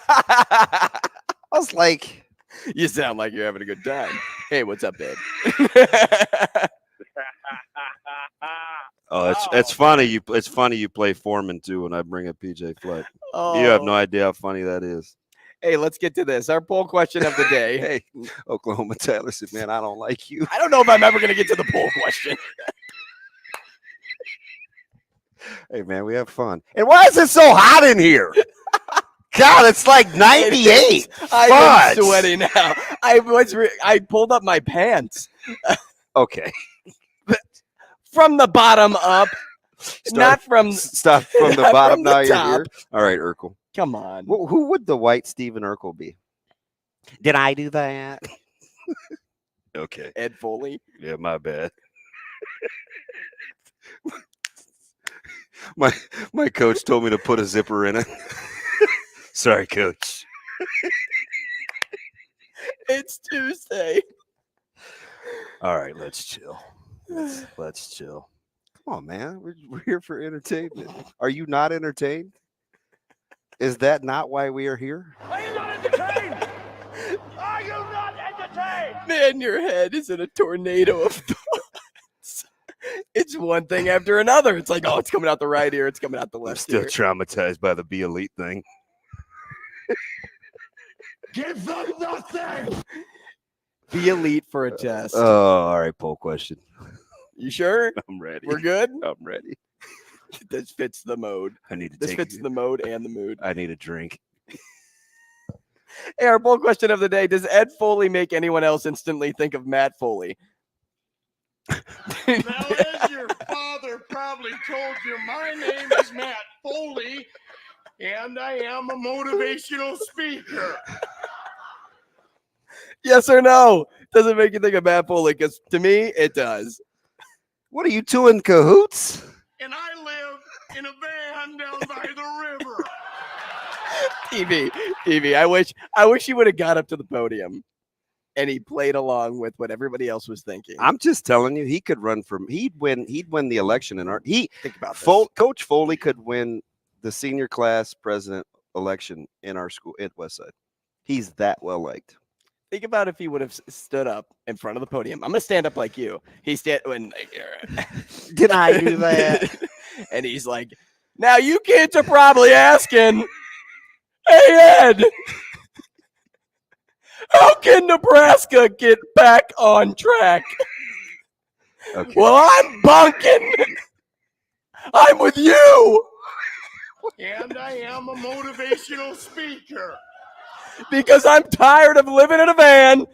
I was like,
You sound like you're having a good time. Hey, what's up, babe?
oh, it's funny. It's funny you play Foreman too when I bring up PJ Fleck.
Oh.
You have no idea how funny that is.
Hey, let's get to this. Our poll question of the day.
Hey, Oklahoma Tyler said, "Man, I don't like you."
I don't know if I'm ever going to get to the poll question.
Hey, man, we have fun. And why is it so hot in here? God, it's like 98.
I'm sweating now. I pulled up my pants
Okay.
from the bottom up, not from
Stop from the
not
bottom.
from the
Now you're
top.
here. All right, Urkel.
Come on.
Who would the white Stephen Urkel be? Did I do that? Okay.
Ed Foley.
Yeah, my bad. my coach told me to put a zipper in it. Sorry, coach.
It's Tuesday.
All right, let's chill. Let's chill. Come on, man. We're here for entertainment. Are you not entertained? Is that not why we are here?
Are you not entertained? Are you not entertained?
Man, your head is in a tornado of thoughts. It's one thing after another. It's like, oh, it's coming out the right ear. It's coming out the
I'm
left
still
ear.
traumatized by the Be Elite thing.
Give them nothing.
Be elite for a test.
Oh, all right, poll question.
You sure?
I'm ready.
We're good?
I'm ready.
This fits the mode.
I need to
This
take
fits the mode and the mood.
I need a drink.
Hey, our poll question of the day: does Ed Foley make anyone else instantly think of Matt Foley?
Now, as your father probably told you, my name is Matt Foley, and I am a motivational speaker.
Yes or no? Does it make you think of Matt Foley? Because to me, it does.
What are you two in cahoots?
And I live in a van down by the river.
TV. I wish he would have got up to the podium and he played along with what everybody else was thinking.
I'm just telling you, he could run for. He'd win the election in our.
Think about this.
Coach Foley could win the senior class president election in our school at Westside. He's that well liked.
Think about if he would have stood up in front of the podium. I'm gonna stand up like you. He stand when
Did I do that?
And he's like, "Now you kids are probably asking, hey Ed, how can Nebraska get back on track?"
Okay.
Well, I'm bunking. I'm with you
And I am a motivational speaker.
because I'm tired of living in a van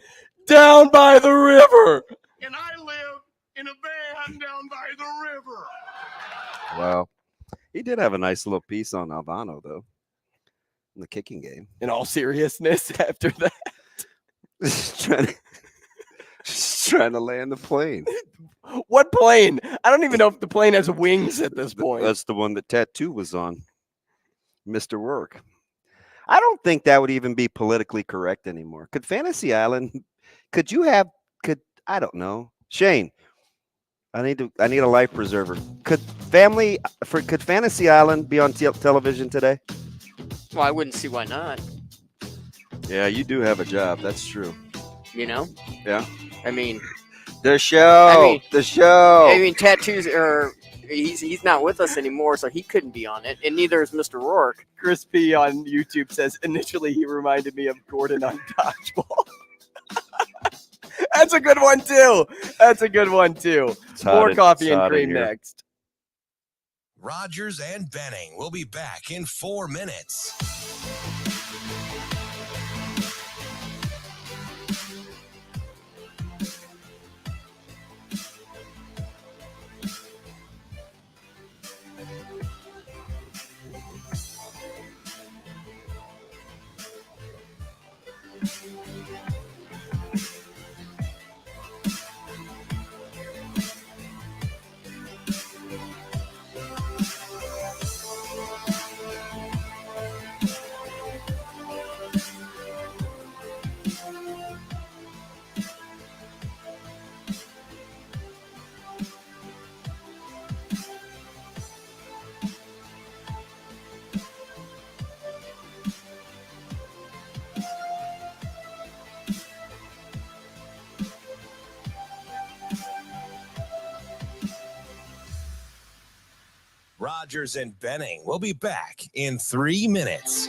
down by the river.
And I live in a van down by the river.
Wow. He did have a nice little piece on Albano, though, in the kicking game.
In all seriousness, after that.
Just trying to land the plane.
What plane? I don't even know if the plane has wings at this point.
That's the one that Tattoo was on. Mr. Work. I don't think that would even be politically correct anymore. Could Fantasy Island, I don't know. Shane, I need a life preserver. Could Fantasy Island be on television today?
Well, I wouldn't see why not.
Yeah, you do have a job. That's true.
You know?
Yeah.
I mean,
The show.
tattoos are. He's not with us anymore, so he couldn't be on it, and neither is Mr. Rourke.
Chris P on YouTube says initially he reminded me of Gordon on Dodgeball. That's a good one too. More coffee and cream next.
Rogers and Benning will be back in 4 minutes. Rogers and Benning will be back in 3 minutes.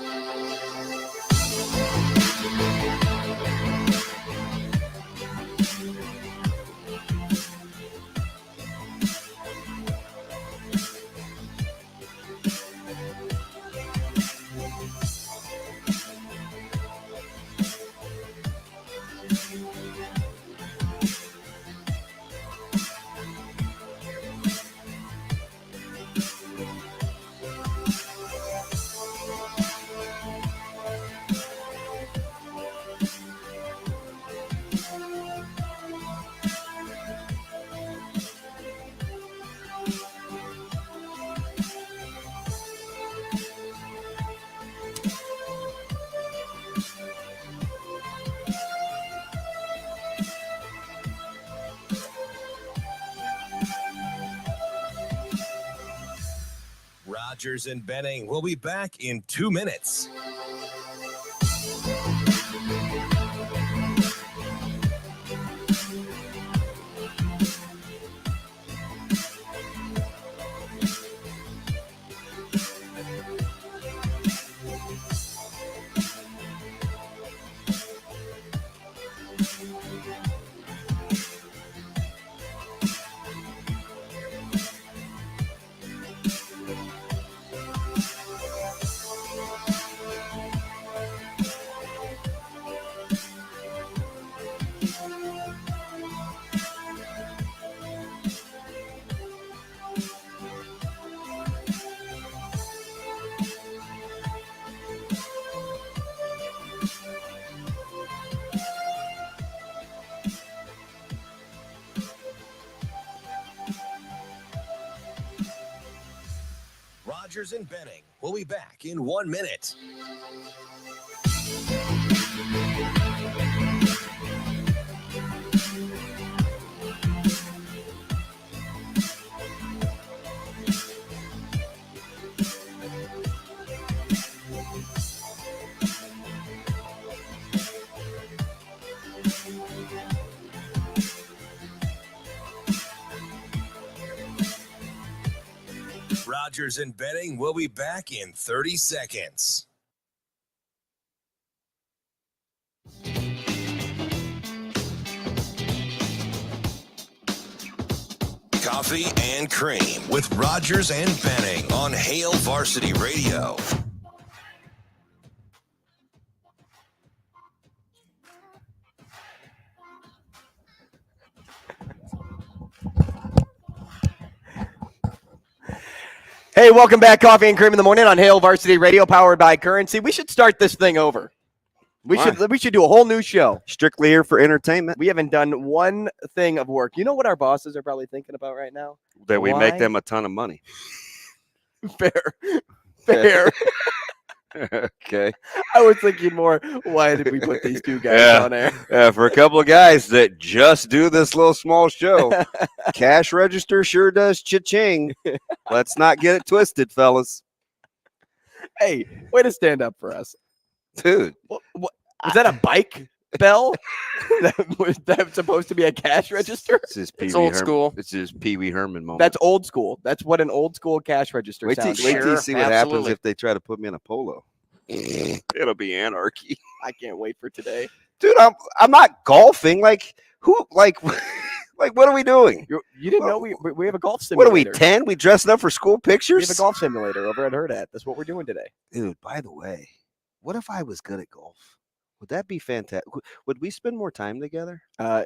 Rogers and Benning will be back in 2 minutes. Rogers and Benning will be back in 1 minute. Rogers and Benning will be back in 30 seconds. Coffee and Cream with Rogers and Benning on Hail Varsity Radio.
Hey, welcome back. Coffee and Cream in the Morning on Hail Varsity Radio, powered by Currency. We should start this thing over. We should do a whole new show.
Strictly here for entertainment.
We haven't done one thing of work. You know what our bosses are probably thinking about right now?
That we
Why?
make them a ton of money.
Fair.
Okay.
I was thinking more, why did we put these two guys on air?
Yeah, for a couple of guys that just do this little small show, cash register sure does cha-ching. Let's not get it twisted, fellas.
Hey, way to stand up for us.
Dude.
What, was that a bike bell? was that supposed to be a cash register?
It's old school.
It's just Pee Wee Herman moment.
That's old school. That's what an old school cash register
wait till
sounds like.
you see what happens
absolutely.
if they try to put me in a polo. It'll be anarchy.
I can't wait for today.
Dude, I'm not golfing. Like what are we doing?
You didn't know we have a golf
What
simulator.
are we, 10? We dressing up for school
We
pictures?
have a golf simulator over at Hurrdat. That's what we're doing today.
Dude, by the way, what if I was good at golf? Would that be fantastic? Would we spend more time together?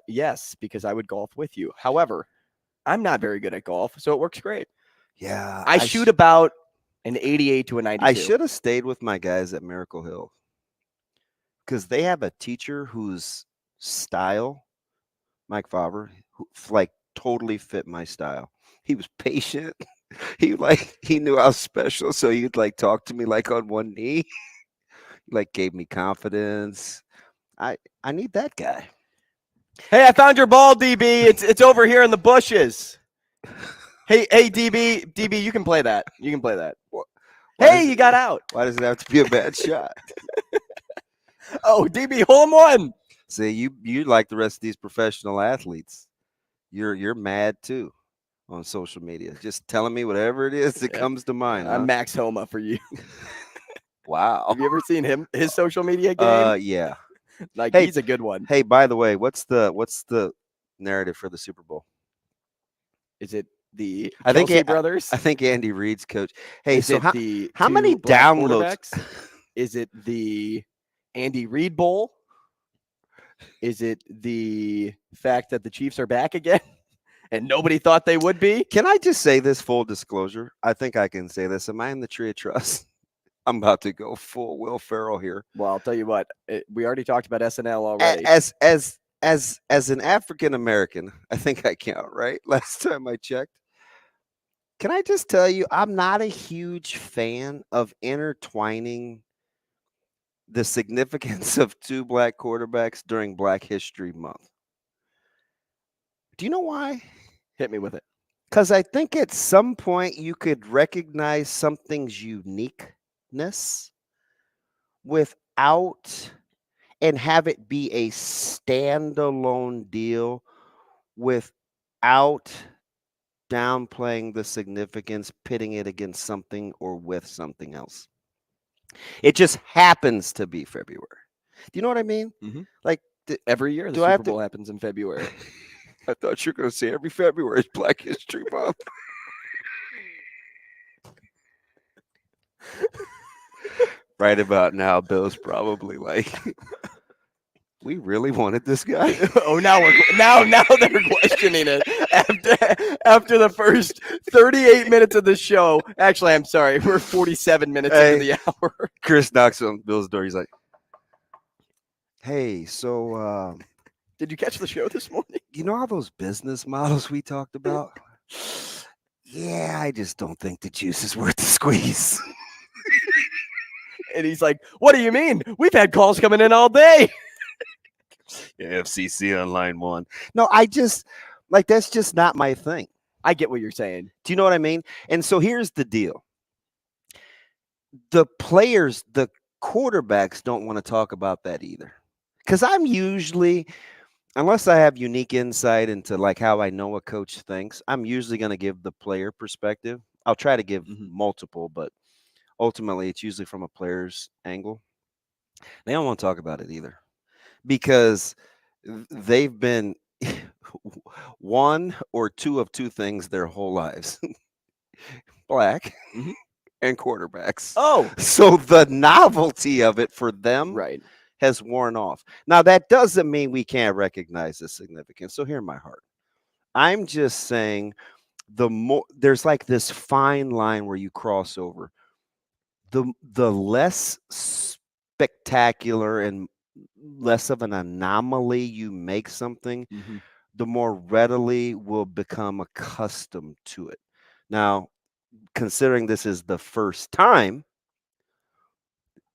Yes, because I would golf with you. However, I'm not very good at golf, so it works great.
Yeah.
I shoot about an 88 to a 92.
I should have stayed with my guys at Miracle Hill because they have a teacher whose style, Mike Favre, who, like totally fit my style. He was patient. He knew I was special, so he'd like talk to me like on one knee. Like gave me confidence. I need that guy.
Hey, I found your ball, DB. It's over here in the bushes. Hey, DB, you can play that. You can play that. Hey, you got out.
Why does it have to be a bad shot?
Oh, DB, hole in one.
See, you like the rest of these professional athletes. You're mad too. on social media, just telling me whatever it is that comes to mind.
I'm
Huh?
Max Homa for you.
Wow.
Have you ever seen his social media game?
Yeah.
Like
Hey,
he's a good one.
Hey, by the way, what's the narrative for the Super Bowl?
Is it the
I think
Kelsey brothers?
I think Andy Reid's coach. Hey,
Is
so
it
how,
the
how many
two black
downloads?
quarterbacks? Is it the Andy Reid Bowl? Is it the fact that the Chiefs are back again and nobody thought they would be?
Can I just say this, full disclosure? I think I can say this. Am I in the tree of trust? I'm about to go full Will Ferrell here.
Well, I'll tell you what. We already talked about SNL already.
As an African American, I think I count, right? Last time I checked. Can I just tell you, I'm not a huge fan of intertwining the significance of two black quarterbacks during Black History Month. Do you know why?
Hit me with it.
Because I think at some point you could recognize something's uniqueness without and have it be a standalone deal without downplaying the significance, pitting it against something or with something else. It just happens to be February. Do you know what I mean?
Mhm.
Like
Every year the
do I have
Super
to-
Bowl happens in February.
I thought you were going to say every February is Black History Month. Right about now, Bill's probably like, we really wanted this guy.
Oh, now they're questioning it after the first 38 minutes of the show. Actually, I'm sorry, we're 47 minutes into the hour.
Chris knocks on Bill's door. He's like, hey, so
Did you catch the show this morning?
you know all those business models we talked about? Yeah, I just don't think the juice is worth the squeeze.
And he's like, "What do you mean? We've had calls coming in all day."
FCC on line one. No, I just like that's just not my thing.
I get what you're saying.
Do you know what I mean? And so here's the deal. The players, the quarterbacks don't want to talk about that either. Because I'm usually, unless I have unique insight into like how I know a coach thinks, I'm usually going to give the player perspective. I'll try to give multiple, but ultimately it's usually from a player's angle. They don't want to talk about it either because they've been one or two of two things their whole lives. Black and quarterbacks.
Oh,
So the novelty of it for them
right.
has worn off. Now, that doesn't mean we can't recognize the significance. So hear my heart. I'm just saying there's like this fine line where you cross over. The less spectacular and less of an anomaly you make something, the more readily we'll become accustomed to it. Now, considering this is the first time,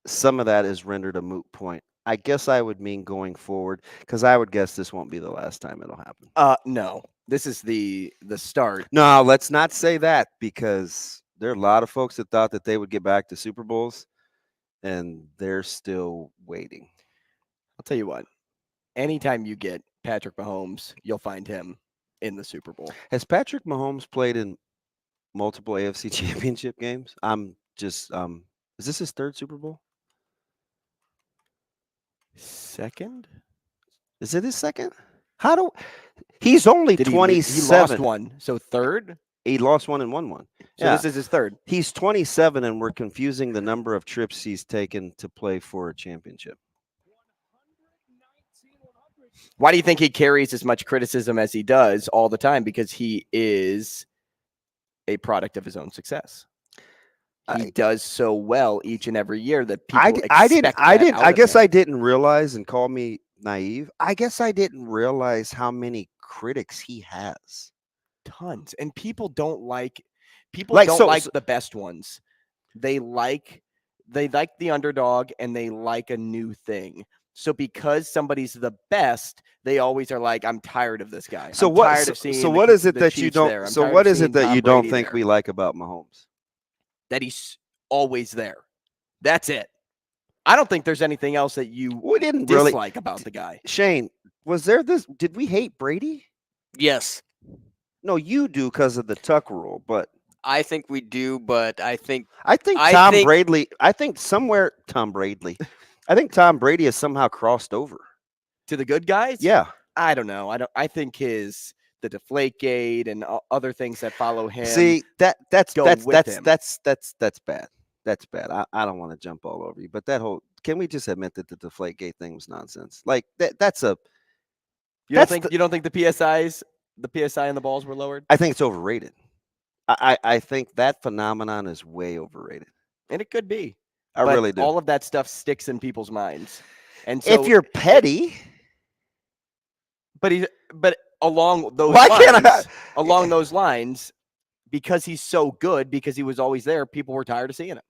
some of that is rendered a moot point. I guess I would mean going forward, because I would guess this won't be the last time it'll happen.
No. This is the start.
No, let's not say that, because there are a lot of folks that thought that they would get back to Super Bowls, and they're still waiting.
I'll tell you what. Anytime you get Patrick Mahomes, you'll find him in the Super Bowl.
Has Patrick Mahomes played in multiple AFC championship games? I'm just is this his third Super Bowl?
Second?
Is it his second? He's only 27.
He lost one. So third?
He lost one and won one.
So this is his third.
He's 27, and we're confusing the number of trips he's taken to play for a championship.
Why do you think he carries as much criticism as he does all the time? Because he is a product of his own success. He does so well each and every year that people
I guess
I
I didn't realize, and call me naive, I guess I didn't realize how many critics he has.
Tons. And people don't like
Like,
don't
so-
like the best ones. They like the underdog and they like a new thing. So because somebody's the best, they always are like, I'm tired of this guy.
So
I'm
what?
tired of seeing
So
the-
what is it
the
that you
Chiefs
don't?
there. I'm
So
tired
what
of
is it
seeing
that
Tom
you don't
Brady
think
there."
we like about Mahomes?
That he's always there. That's it. I don't think there's anything else that you
We didn't really.
dislike about the guy.
Shane, was there this? Did we hate Brady?
Yes.
No, you do because of the tuck rule, but
I think we do, but I think
I think
I
Tom
think-
Brady. I think somewhere Tom Brady. I think Tom Brady has somehow crossed over.
To the good guys?
Yeah.
I don't know. I think the Deflategate and other things that follow him.
See, that's
go
that's
with
that's
him.
that's bad. That's bad. I don't want to jump all over you, but that whole can we just admit that the Deflategate thing was nonsense? Like that's a
you
that's
don't think the PSI and the balls were lowered?
I think it's overrated. I think that phenomenon is way overrated.
And it could be.
I
But
really do.
all of that stuff sticks in people's minds. And so
If you're petty,
but along those
Why
lines,
can't I-
along those lines, because he's so good, because he was always there, people were tired of seeing him.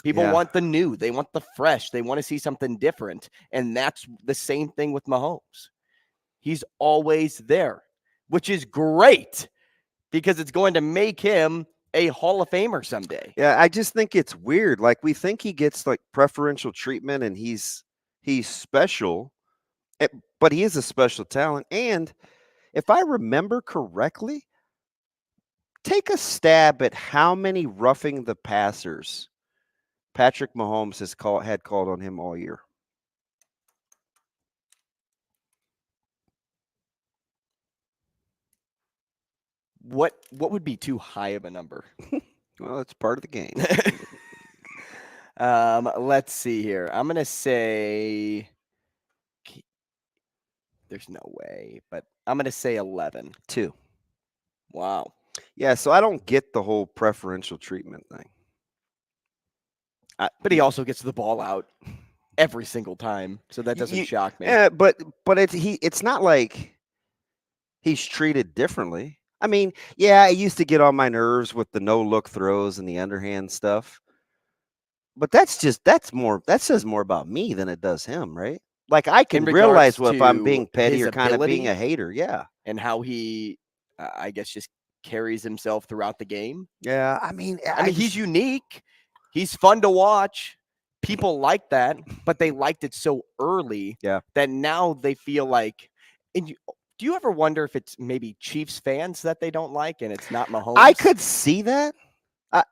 People
Yeah.
want the new, they want the fresh, they want to see something different. And that's the same thing with Mahomes. He's always there, which is great because it's going to make him a Hall of Famer someday.
yeah, I just think it's weird. Like we think he gets like preferential treatment and he's special, but he is a special talent. And if I remember correctly, take a stab at how many roughing the passers Patrick Mahomes had called on him all year.
What would be too high of a number?
Well, it's part of the game.
Let's see here. I'm gonna say there's no way, but I'm gonna say 11.
2.
Wow.
Yeah, so I don't get the whole preferential treatment thing.
But he also gets the ball out every single time, so that doesn't shock me.
Yeah, but it's not like he's treated differently. I mean, yeah, I used to get on my nerves with the no-look throws and the underhand stuff. But that says more about me than it does him, right? Like I can
In
realize
regards
if I'm
to
being petty
his
or kind of
ability?
being a hater. Yeah.
And how he, I guess, just carries himself throughout the game.
Yeah. I mean,
He's unique. He's fun to watch. People like that, but they liked it so early that now they feel like. And do you ever wonder if it's maybe Chiefs fans that they don't like and it's not Mahomes?
I could see that.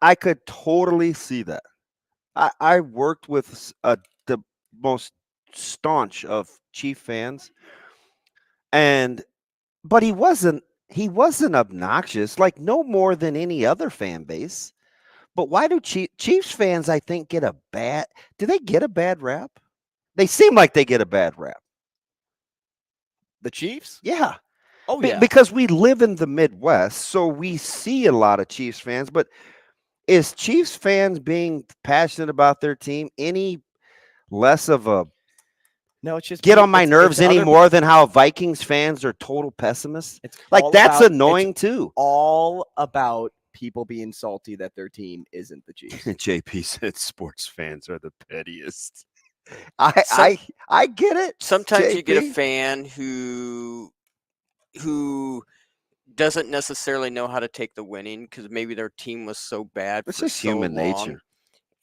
I could totally see that. I worked with the most staunch of Chief fans, but he wasn't obnoxious, like no more than any other fan base. But why do Chiefs fans, I think, do they get a bad rap? They seem like they get a bad rap.
The Chiefs?
Yeah.
Oh, yeah.
Because we live in the Midwest, so we see a lot of Chiefs fans. But is Chiefs fans being passionate about their team any less of a
No, it's just
get on my
it's
nerves
other-
any more than how Vikings fans are total pessimists?
It's
Like
all
that's
about-
annoying
it's
too.
all about people being salty that their team isn't the Chiefs.
JP said sports fans are the pettiest. I get it.
Sometimes you get a
JP.
fan who doesn't necessarily know how to take the winning because maybe their team was so bad.
It's
for
just
so
human
long.
nature.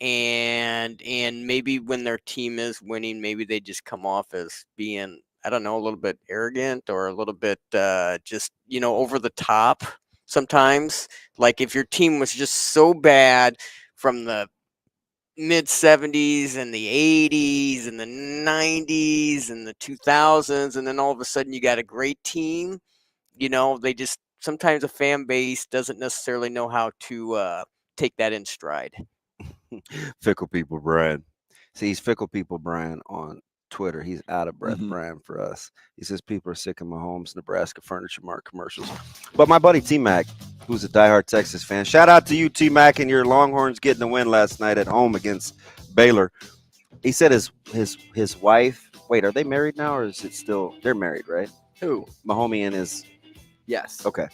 And maybe when their team is winning, maybe they just come off as being, I don't know, a little bit arrogant or a little bit just, over the top sometimes. Like if your team was just so bad from the mid 70s and the 80s and the 90s and the 2000s, and then all of a sudden you got a great team, they just, sometimes a fan base doesn't necessarily know how to take that in stride.
Fickle people, Brian. See, he's Fickle People Brian on Twitter. He's out of breath, Brian, for us. He says people are sick of Mahomes, Nebraska Furniture Mart commercials. But my buddy T-Mac, who's a diehard Texas fan, shout out to you, T-Mac, and your Longhorns getting the win last night at home against Baylor. He said his wife, wait, are they married now or is it still, they're married, right?
Who?
Mahomie and his,
Yes.
okay.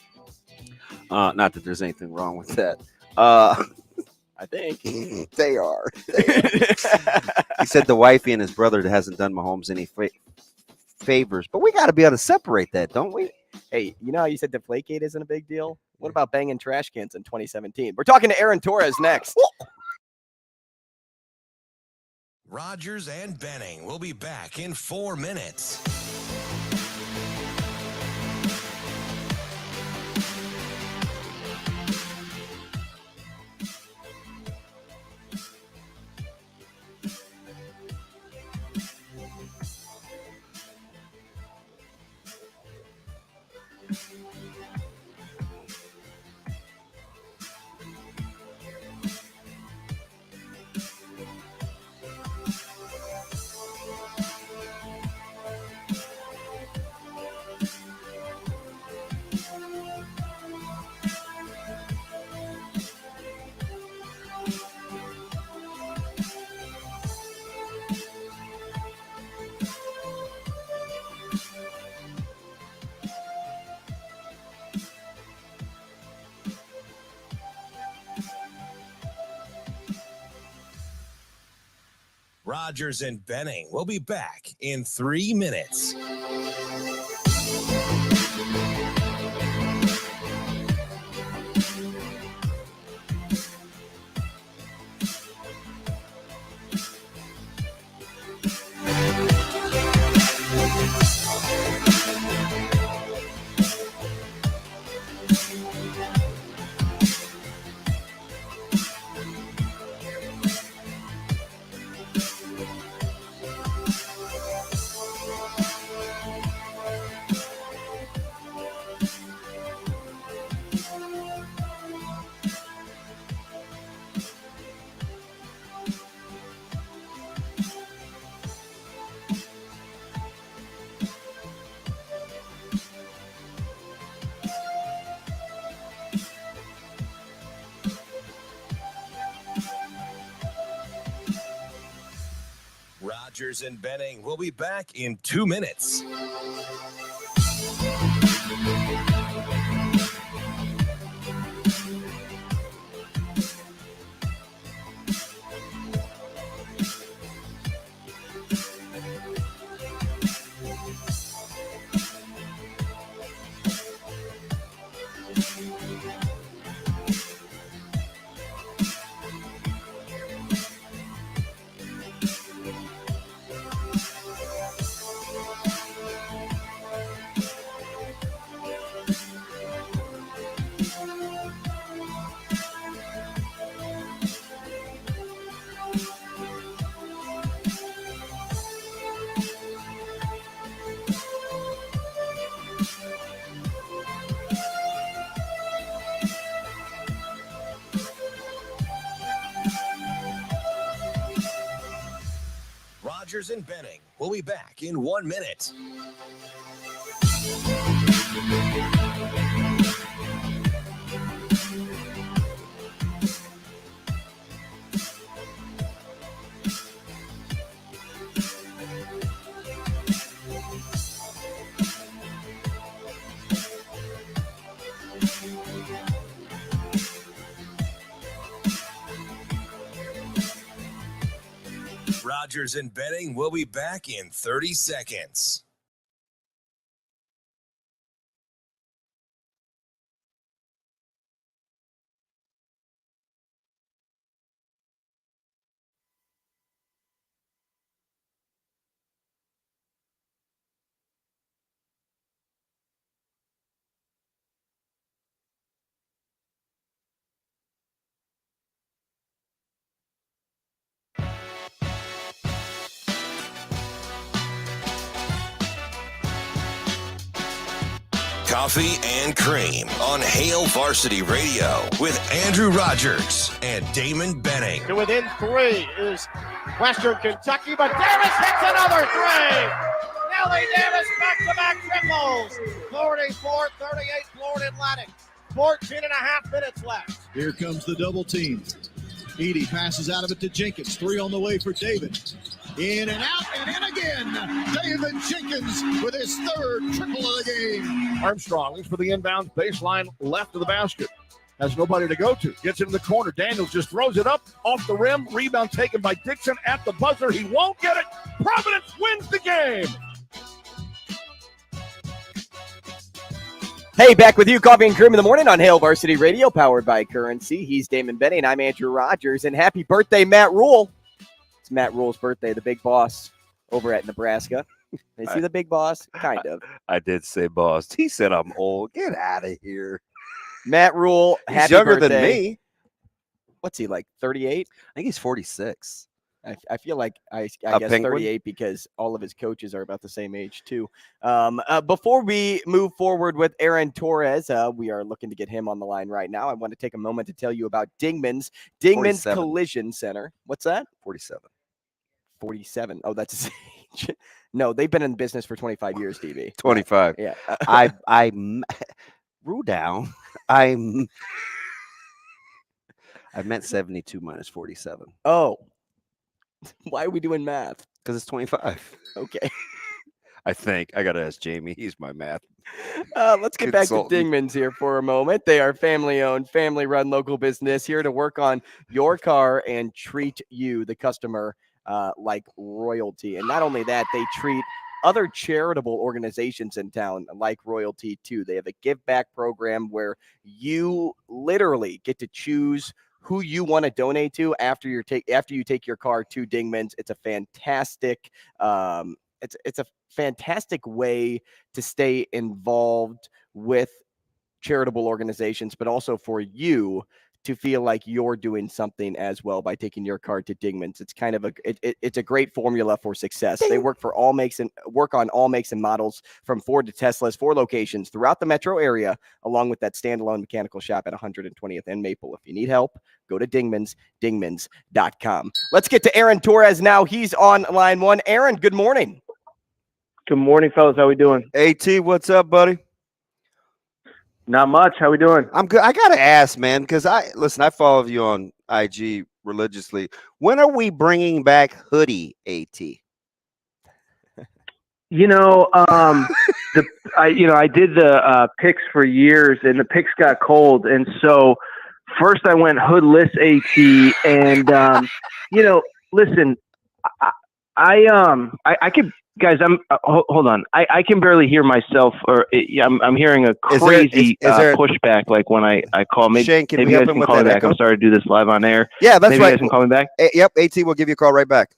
Not that there's anything wrong with that.
I think.
They are. He said the wifey and his brother hasn't done Mahomes any favors, but we got to be able to separate that, don't we?
Hey, you know how you said Deflategate isn't a big deal? What about banging trash cans in 2017? We're talking to Aaron Torres next.
Rogers and Benning will be back in 4 minutes. Rogers and Benning will be back in 3 minutes. Rogers and Benning will be back in 2 minutes. Rogers and Benning will be back in 1 minute. Rogers and Benning will be back in 30 seconds. Coffee and Cream on Hail Varsity Radio with Andrew Rogers and Damon Benning.
To within 3 is Western Kentucky, but Davis hits another 3. Nellie Davis back-to-back triples. Florida 4, 38 Florida Atlantic. 14 and a half minutes left.
Here comes the double team. Edie passes out of it to Jenkins. 3 on the way for David. In and out and in again. David Jenkins with his 3rd triple of the game.
Armstrong looks for the inbound baseline left of the basket. Has nobody to go to. Gets in the corner. Daniels just throws it up off the rim. Rebound taken by Dixon at the buzzer. He won't get it. Providence wins the game.
Hey, back with you, Coffee and Cream in the morning on Hail Varsity Radio, powered by Currency. He's Damon Benning, I'm Andrew Rogers, and happy birthday, Matt Rule. It's Matt Rule's birthday, the big boss over at Nebraska. Is he the big boss? Kind of.
I did say boss. He said I'm old. Get out of here.
Matt Rule,
He's
happy
younger
birthday.
than me.
What's he, like 38?
I think he's 46.
I feel like I
A
guess
penguin?
38 because all of his coaches are about the same age too. Before we move forward with Aaron Torres, we are looking to get him on the line right now. I want to take a moment to tell you about Dingman's
47.
Collision Center. What's that?
47.
47. Oh, that's his age. No, they've been in business for 25 years, DB.
25.
Yeah.
I rule down. I meant 72 minus 47
Oh. Why are we doing math?
because it's 25.
Okay.
I think I gotta ask Jamie. He's my math.
Let's get back to
Consultant.
Dingman's here for a moment. They are family-owned, family-run local business here to work on your car and treat you, the customer, like royalty. And not only that, they treat other charitable organizations in town like royalty too. They have a give back program where you literally get to choose who you want to donate to after you take your car to Dingman's. It's a fantastic it's a fantastic way to stay involved with charitable organizations, but also for you to feel like you're doing something as well by taking your car to Dingman's. It's kind of it's a great formula for success. They work on all makes and models from Ford to Tesla's, 4 locations throughout the metro area, along with that standalone mechanical shop at 120th and Maple. If you need help, go to Dingman's, dingmans.com. Let's get to Aaron Torres now. He's on line 1. Aaron, good morning.
Good morning, fellas. How we doing?
AT, what's up, buddy?
Not much. How we doing?
I'm good. I gotta ask, man, because I follow you on IG religiously. When are we bringing back hoodie, AT?
You know, I did the picks for years, and the picks got cold, and so first I went hoodless AT, and listen, I could. Guys, hold on. I can barely hear myself, or I'm hearing a crazy pushback. Like when I call, maybe
Shane,
maybe you guys can call me back. I'm sorry to do this live on air.
Yeah, that's
maybe
right.
You guys can call me back.
Yep, AT, we'll give you a call right back.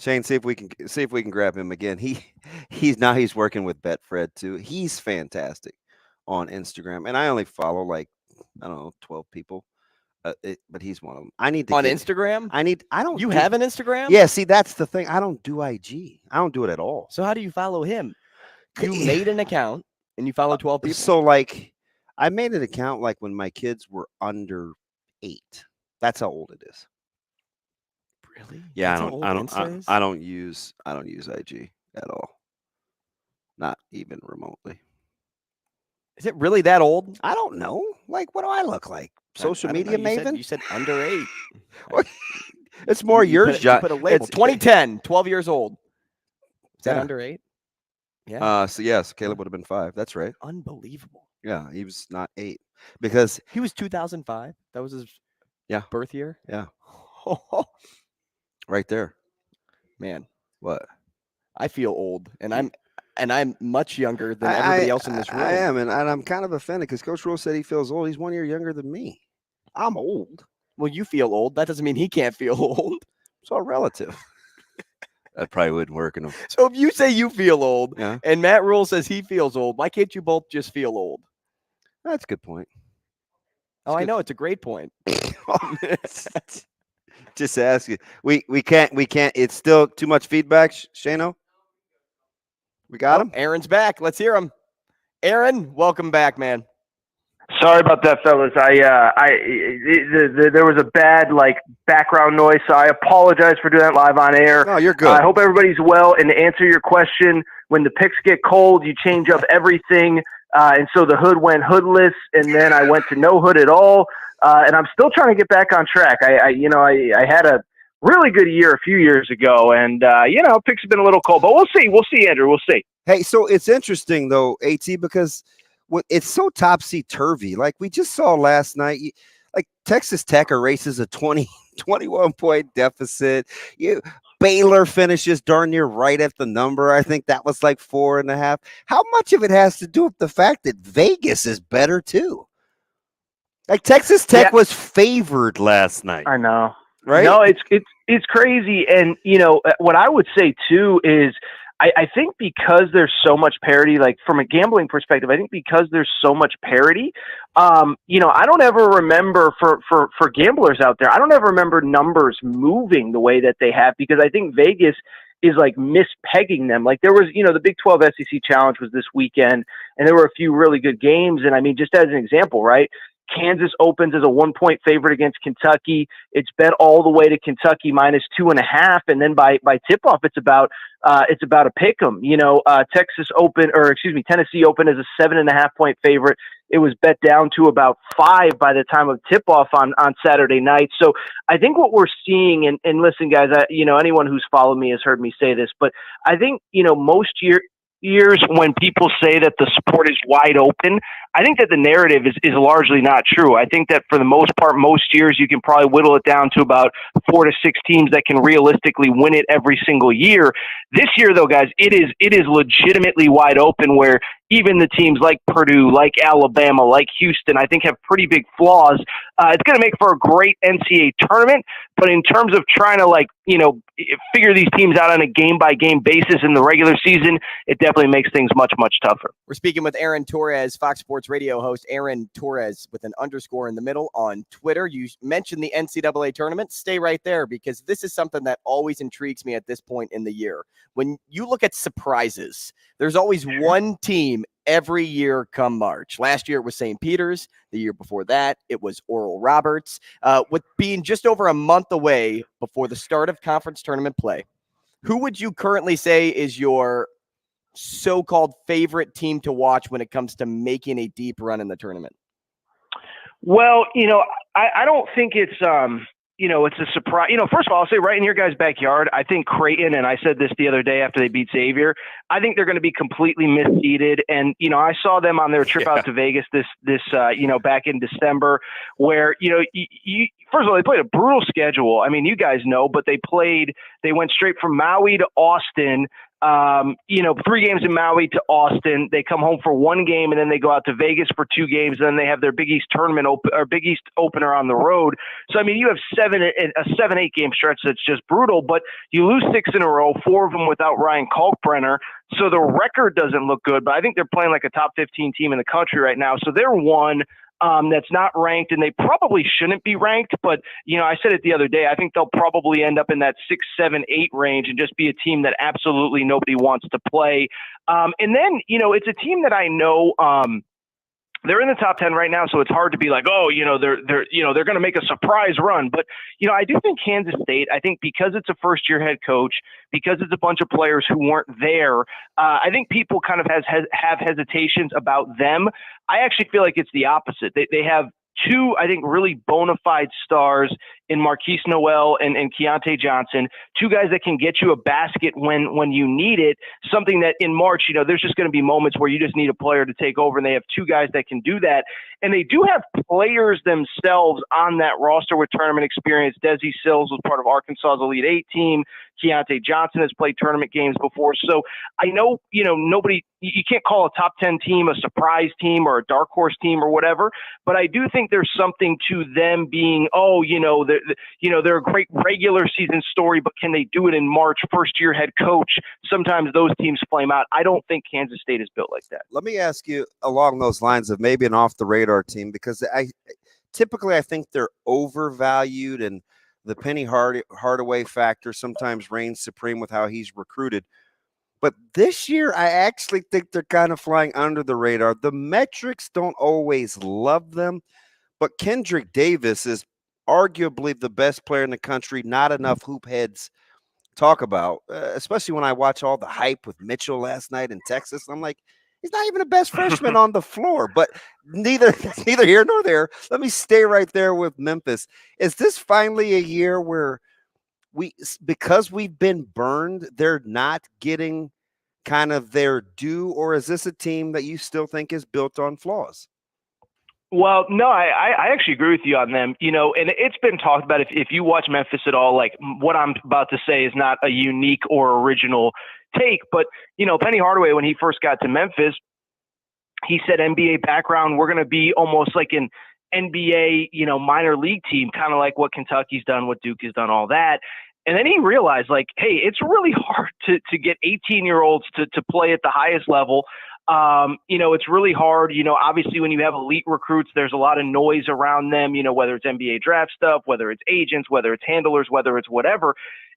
Shane, see if we can grab him again. He's working with Betfred too. He's fantastic on Instagram, and I only follow 12 people. But he's one of them. I need to
Instagram. You have an Instagram?
Yeah. See, that's the thing. I don't do IG. I don't do it at all.
So how do you follow him? You made an account and you follow 12 people.
So I made an account when my kids were under 8. That's how old it is.
Really?
Yeah. I don't use IG at all. Not even remotely.
Is it really that old?
I don't know. What do I look like? Social media maven?
You said under 8.
It's more yours, John.
Put a label. 2010, 12 years old. Is that under 8?
Yeah. So yes, Caleb would have been 5. That's right.
Unbelievable.
Yeah, he was not 8 because
he was 2005. That was his birth year.
Yeah. Right there.
Man.
What?
I feel old, and I'm much younger than everybody else in this room.
I am, and I'm kind of offended because Coach Rule said he feels old. He's 1 year younger than me. I'm old.
Well, you feel old. That doesn't mean he can't feel old.
It's all relative. That probably wouldn't work in him.
So if you say you feel old, and Matt Rule says he feels old, why can't you both just feel old?
That's a good point.
I know it's a great point.
Just ask you. We can't. It's still too much feedback, Shano. We got him.
Aaron's back. Let's hear him. Aaron, welcome back, man.
Sorry about that, fellas. There was a bad background noise, so I apologize for doing that live on air.
No, you're good.
I hope everybody's well. And to answer your question, when the picks get cold, you change up everything. And so the hood went hoodless, and then I went to no hood at all. And I'm still trying to get back on track. I had a really good year a few years ago, and picks have been a little cold, but we'll see, Andrew, we'll see.
Hey, so it's interesting though, AT, because it's so topsy-turvy. We just saw last night, Texas Tech erases a 21-point deficit. Baylor finishes darn near right at the number. I think that was 4.5. How much of it has to do with the fact that Vegas is better too? Texas Tech was favored last night.
I know.
Right?
No, it's crazy. And, what I would say too is I think because there's so much parity, from a gambling perspective, I think because there's so much parity, I don't ever remember for gamblers out there, I don't ever remember numbers moving the way that they have, because I think Vegas is mispegging them. There was, the Big 12 SEC Challenge was this weekend, and there were a few really good games. And I mean, just as an example, right? Kansas opens as a 1-point favorite against Kentucky. It's bet all the way to Kentucky -2.5, and then by tip-off, it's about a pick 'em. Tennessee open as a 7.5-point favorite. it was bet down to about 5 by the time of tip-off on Saturday night. So I think what we're seeing, and listen, guys, anyone who's followed me has heard me say this, but I think, most years when people say that the sport is wide open, I think that the narrative is largely not true. I think that for the most part, most years you can probably whittle it down to about 4 to 6 teams that can realistically win it every single year. This year, though, guys, it is legitimately wide open, where even the teams like Purdue, like Alabama, like Houston, I think have pretty big flaws. It's going to make for a great NCAA tournament, but in terms of trying to figure these teams out on a game-by-game basis in the regular season, it definitely makes things much, much tougher.
We're speaking with Aaron Torres, Fox Sports Radio host Aaron Torres with an underscore in the middle on Twitter. You mentioned the NCAA tournament. Stay right there, because this is something that always intrigues me at this point in the year. When you look at surprises, there's always one team every year come March. Last year it was St. Peter's. The year before that it was Oral Roberts. With being just over a month away before the start of conference tournament play, who would you currently say is your so-called favorite team to watch when it comes to making a deep run in the tournament?
Well, I don't think it's it's a surprise. First of all, I'll say right in your guys' backyard, I think Creighton, and I said this the other day after they beat Xavier, I think they're going to be completely misseeded. And, I saw them on their trip out to Vegas this back in December, where, first of all, they played a brutal schedule. I mean, you guys know, but they went straight from Maui to Austin, 3 games in Maui to Austin. They come home for 1 game, and then they go out to Vegas for 2 games. And then they have their Big East tournament Big East opener on the road. So, I mean, you have a 7-8 game stretch that's just brutal, but you lose 6 in a row, 4 of them without Ryan Kalkbrenner. So the record doesn't look good, but I think they're playing like a top 15 team in the country right now. So they're one that's not ranked, and they probably shouldn't be ranked. But, I said it the other day, I think they'll probably end up in that 6, 7, 8 range and just be a team that absolutely nobody wants to play. And then, it's a team that I know they're in the top 10 right now, so it's hard to be like, they're going to make a surprise run. But, I do think Kansas State, I think because it's a first-year head coach, because it's a bunch of players who weren't there, I think people kind of have hesitations about them. I actually feel like it's the opposite. They have 2, I think, really bona fide stars in Marquise Noel and Keontae Johnson, 2 guys that can get you a basket when you need it, something that in March, there's just going to be moments where you just need a player to take over, and they have 2 guys that can do that. And they do have players themselves on that roster with tournament experience. Desi Sills was part of Arkansas's Elite 8 team. Keontae Johnson has played tournament games before. So I know, you can't call a top 10 team a surprise team or a dark horse team or whatever, but I do think there's something to them being, they're a great regular season story, but can they do it in March? First year head coach. Sometimes those teams flame out. I don't think Kansas State is built like that.
Let me ask you along those lines of maybe an off the radar team, because I think they're overvalued, and the Penny Hardaway factor sometimes reigns supreme with how he's recruited. But this year, I actually think they're kind of flying under the radar. The metrics don't always love them, but Kendrick Davis is arguably the best player in the country. Not enough hoop heads talk about, especially when I watch all the hype with Mitchell last night in Texas. I'm like, he's not even the best freshman on the floor, but neither here nor there. Let me stay right there with Memphis. Is this finally a year where because we've been burned, they're not getting kind of their due, or is this a team that you still think is built on flaws?
Well, no, I actually agree with you on them, and it's been talked about. If you watch Memphis at all, like what I'm about to say is not a unique or original take, but, Penny Hardaway, when he first got to Memphis, he said NBA background, we're going to be almost like an NBA, minor league team, kind of like what Kentucky's done, what Duke has done, all that. And then he realized, like, hey, it's really hard to get 18-year-olds to play at the highest level. It's really hard. Obviously when you have elite recruits, there's a lot of noise around them, whether it's NBA draft stuff, whether it's agents, whether it's handlers, whether it's whatever.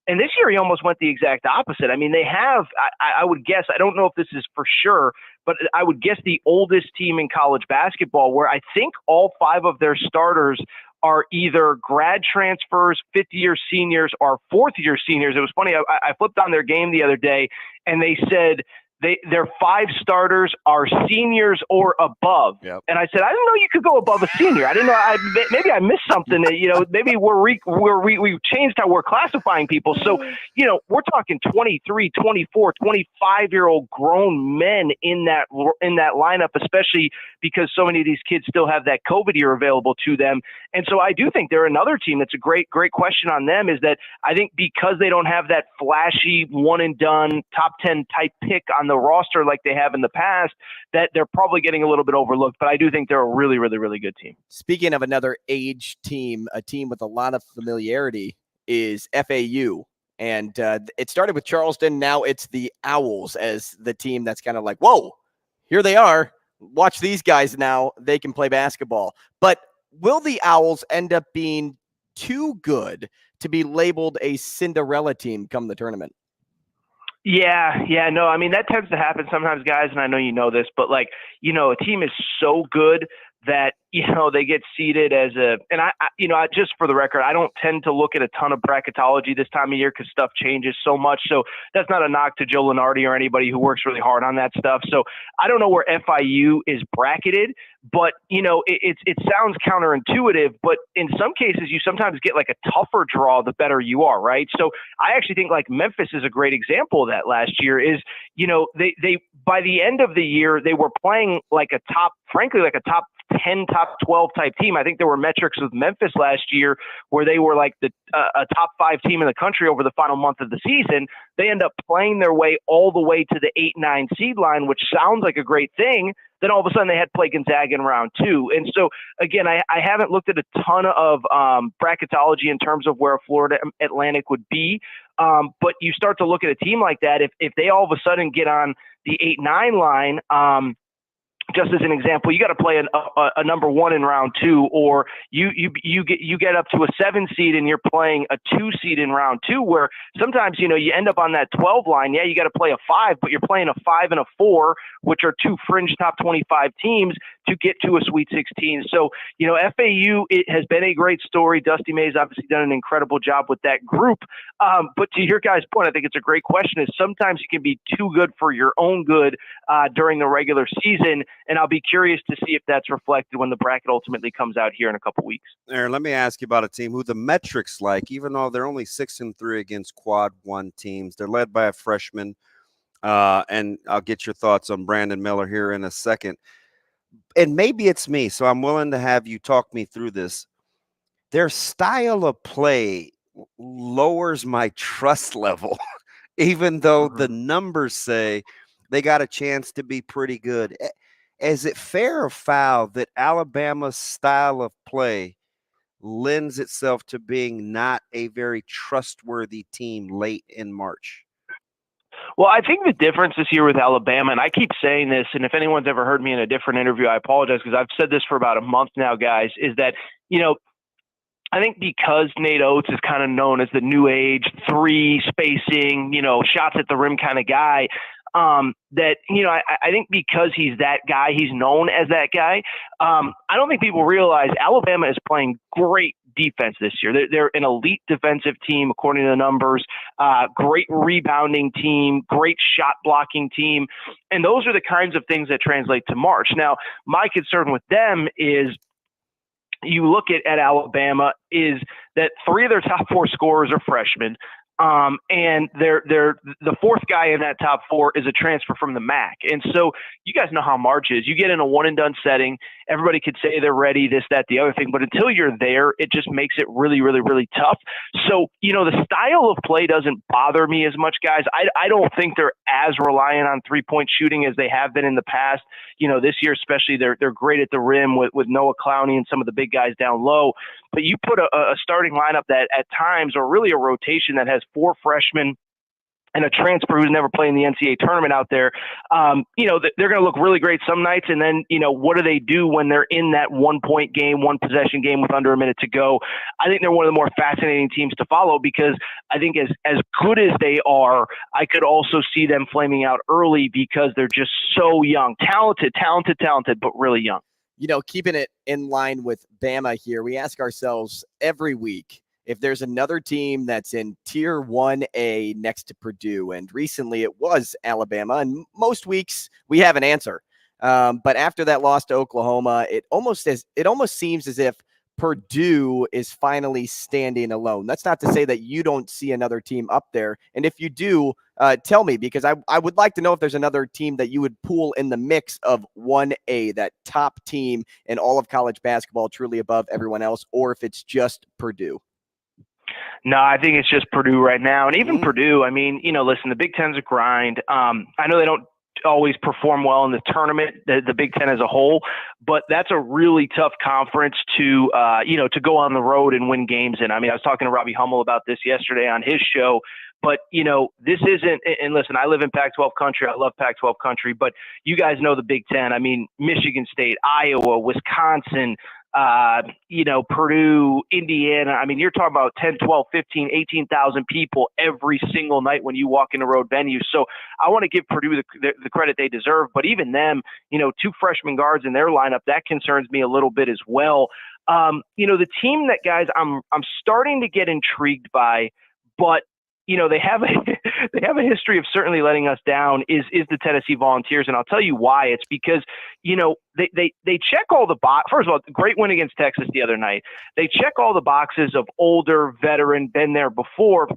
And this year he almost went the exact opposite. I mean, they have, I would guess, I don't know if this is for sure, but I would guess the oldest team in college basketball, where I think all 5 of their starters are either grad transfers, 5th-year seniors, or 4th-year seniors. It was funny. I flipped on their game the other day, and they said their 5 starters are seniors or above.
Yep.
And I said, I didn't know you could go above a senior. I didn't know. Maybe I missed something. That, maybe we've changed how we're classifying people. So, we're talking 23, 24, 25-year-old grown men in that lineup, especially because so many of these kids still have that COVID year available to them. And so I do think they're another team that's a great question on them, is that I think because they don't have that flashy one and done top 10 type pick on the roster like they have in the past, that they're probably getting a little bit overlooked. But I do think they're a really, really, really good team.
Speaking of another age team, a team with a lot of familiarity is FAU. And it started with Charleston. Now it's the Owls as the team that's kind of like, whoa, here they are. Watch these guys now. They can play basketball. But will the Owls end up being too good to be labeled a Cinderella team come the tournament?
Yeah, no, I mean, that tends to happen sometimes, guys, and I know you know this, but a team is so good that, they get seeded as I just for the record, I don't tend to look at a ton of bracketology this time of year because stuff changes so much. So that's not a knock to Joe Lenardi or anybody who works really hard on that stuff. So I don't know where FIU is bracketed, but it sounds counterintuitive, but in some cases you sometimes get like a tougher draw the better you are, right? So I actually think like Memphis is a great example of that last year. Is they by the end of the year they were playing like a top 10, top 12 type team. I think there were metrics with Memphis last year where they were like a top 5 team in the country over the final month of the season. They end up playing their way all the way to the 8-9 seed line, which sounds like a great thing. Then all of a sudden they had to play Gonzaga in round 2. And so again, I haven't looked at a ton of bracketology in terms of where Florida Atlantic would be. But you start to look at a team like that. If they all of a sudden get on the 8-9 line, just as an example, you got to play a number 1 in round 2, or you get up to a 7 seed and you're playing a 2 seed in round 2, where sometimes you end up on that 12 line. Yeah, you got to play a 5, but you're playing a 5 and a 4, which are 2 fringe top 25 teams to get to a Sweet 16. So FAU, it has been a great story. Dusty May's obviously done an incredible job with that group. But to your guys' point, I think it's a great question. Is sometimes you can be too good for your own good during the regular season. And I'll be curious to see if that's reflected when the bracket ultimately comes out here in a couple weeks.
Aaron, let me ask you about a team who the metrics like, even though they're only 6-3 against quad 1 teams, they're led by a freshman. And I'll get your thoughts on Brandon Miller here in a second. And maybe it's me, so I'm willing to have you talk me through this. Their style of play lowers my trust level, even though the numbers say they got a chance to be pretty good. Is it fair or foul that Alabama's style of play lends itself to being not a very trustworthy team late in March?
Well, I think the difference this year with Alabama, and I keep saying this, and if anyone's ever heard me in a different interview, I apologize because I've said this for about a month now, guys, is that, I think because Nate Oates is kind of known as the new age 3 spacing, shots at the rim kind of guy, that, I think because he's that guy, he's known as that guy. I don't think people realize Alabama is playing great defense this year. They're an elite defensive team, according to the numbers, great rebounding team, great shot blocking team. And those are the kinds of things that translate to March. Now, my concern with them is you look at Alabama is that 3 of their top 4 scorers are freshmen. And they're the 4th guy in that top 4 is a transfer from the MAC. And so you guys know how March is. You get in a one and done setting. Everybody could say they're ready, this, that, the other thing. But until you're there, it just makes it really, really, really tough. So, the style of play doesn't bother me as much, guys. I don't think they're as reliant on 3-point shooting as they have been in the past. This year especially, they're great at the rim with Noah Clowney and some of the big guys down low. But you put a starting lineup that at times, or really a rotation that has 4 freshmen and a transfer who's never played in the NCAA tournament out there, they're going to look really great some nights. And then, what do they do when they're in that 1-point game, 1-possession game with under a minute to go? I think they're one of the more fascinating teams to follow because I think as good as they are, I could also see them flaming out early because they're just so young, talented, but really young.
Keeping it in line with Bama here, we ask ourselves every week, if there's another team that's in Tier 1A next to Purdue, and recently it was Alabama, and most weeks we have an answer. But after that loss to Oklahoma, it almost seems as if Purdue is finally standing alone. That's not to say that you don't see another team up there. And if you do, tell me, because I would like to know if there's another team that you would pool in the mix of 1A, that top team in all of college basketball, truly above everyone else, or if it's just Purdue.
No, I think it's just Purdue right now. And even Purdue, I mean, listen, the Big Ten's a grind. I know they don't always perform well in the tournament, the Big Ten as a whole, but that's a really tough conference to go on the road and win games in. I mean, I was talking to Robbie Hummel about this yesterday on his show, but this isn't, and listen, I live in Pac-12 country. I love Pac-12 country, but you guys know the Big Ten. I mean, Michigan State, Iowa, Wisconsin, Purdue, Indiana. I mean, you're talking about 10, 12, 15, 18,000 people every single night when you walk into road venues. So I want to give Purdue the credit they deserve, but even them, 2 freshman guards in their lineup, that concerns me a little bit as well. The team that, guys, I'm starting to get intrigued by, but they have a history of certainly letting us down is the Tennessee Volunteers. And I'll tell you why. It's because, they check all the boxes. First of all, great win against Texas the other night. They check all the boxes of older, veteran, been there before.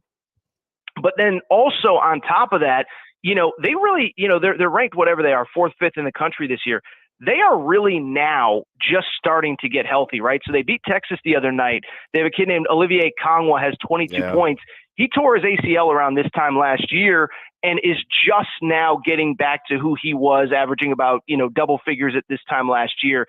But then also on top of that, they really, they're ranked whatever they are, 4th, 5th in the country this year. They are really now just starting to get healthy, right? So they beat Texas the other night. They have a kid named Olivier Kongwa, has 22 points. He tore his ACL around this time last year and is just now getting back to who he was, averaging about, double figures at this time last year.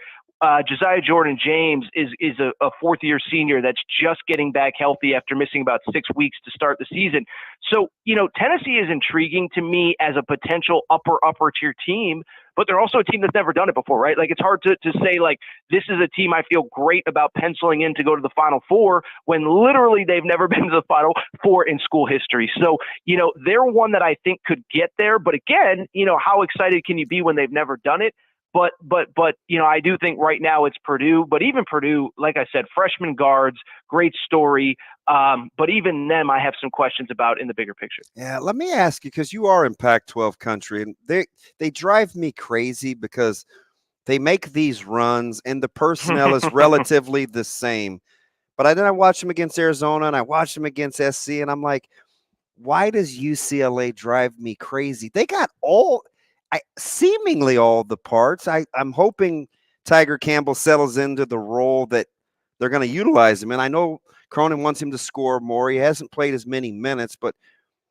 Josiah Jordan-James is a 4th-year senior that's just getting back healthy after missing about 6 weeks to start the season. So, Tennessee is intriguing to me as a potential upper tier team, but they're also a team that's never done it before, right? Like, it's hard to say, like, this is a team I feel great about penciling in to go to the Final Four when literally they've never been to the Final Four in school history. So, they're one that I think could get there. But again, how excited can you be when they've never done it? But I do think right now it's Purdue. But even Purdue, like I said, freshman guards, great story. But even them, I have some questions about in the bigger picture.
Yeah, let me ask you, because you are in Pac-12 country, and they drive me crazy because they make these runs and the personnel is relatively the same. But then I watch them against Arizona and I watch them against SC, and I'm like, why does UCLA drive me crazy? They got seemingly all the parts. I'm hoping Tiger Campbell settles into the role that they're going to utilize him. And I know Cronin wants him to score more. He hasn't played as many minutes, but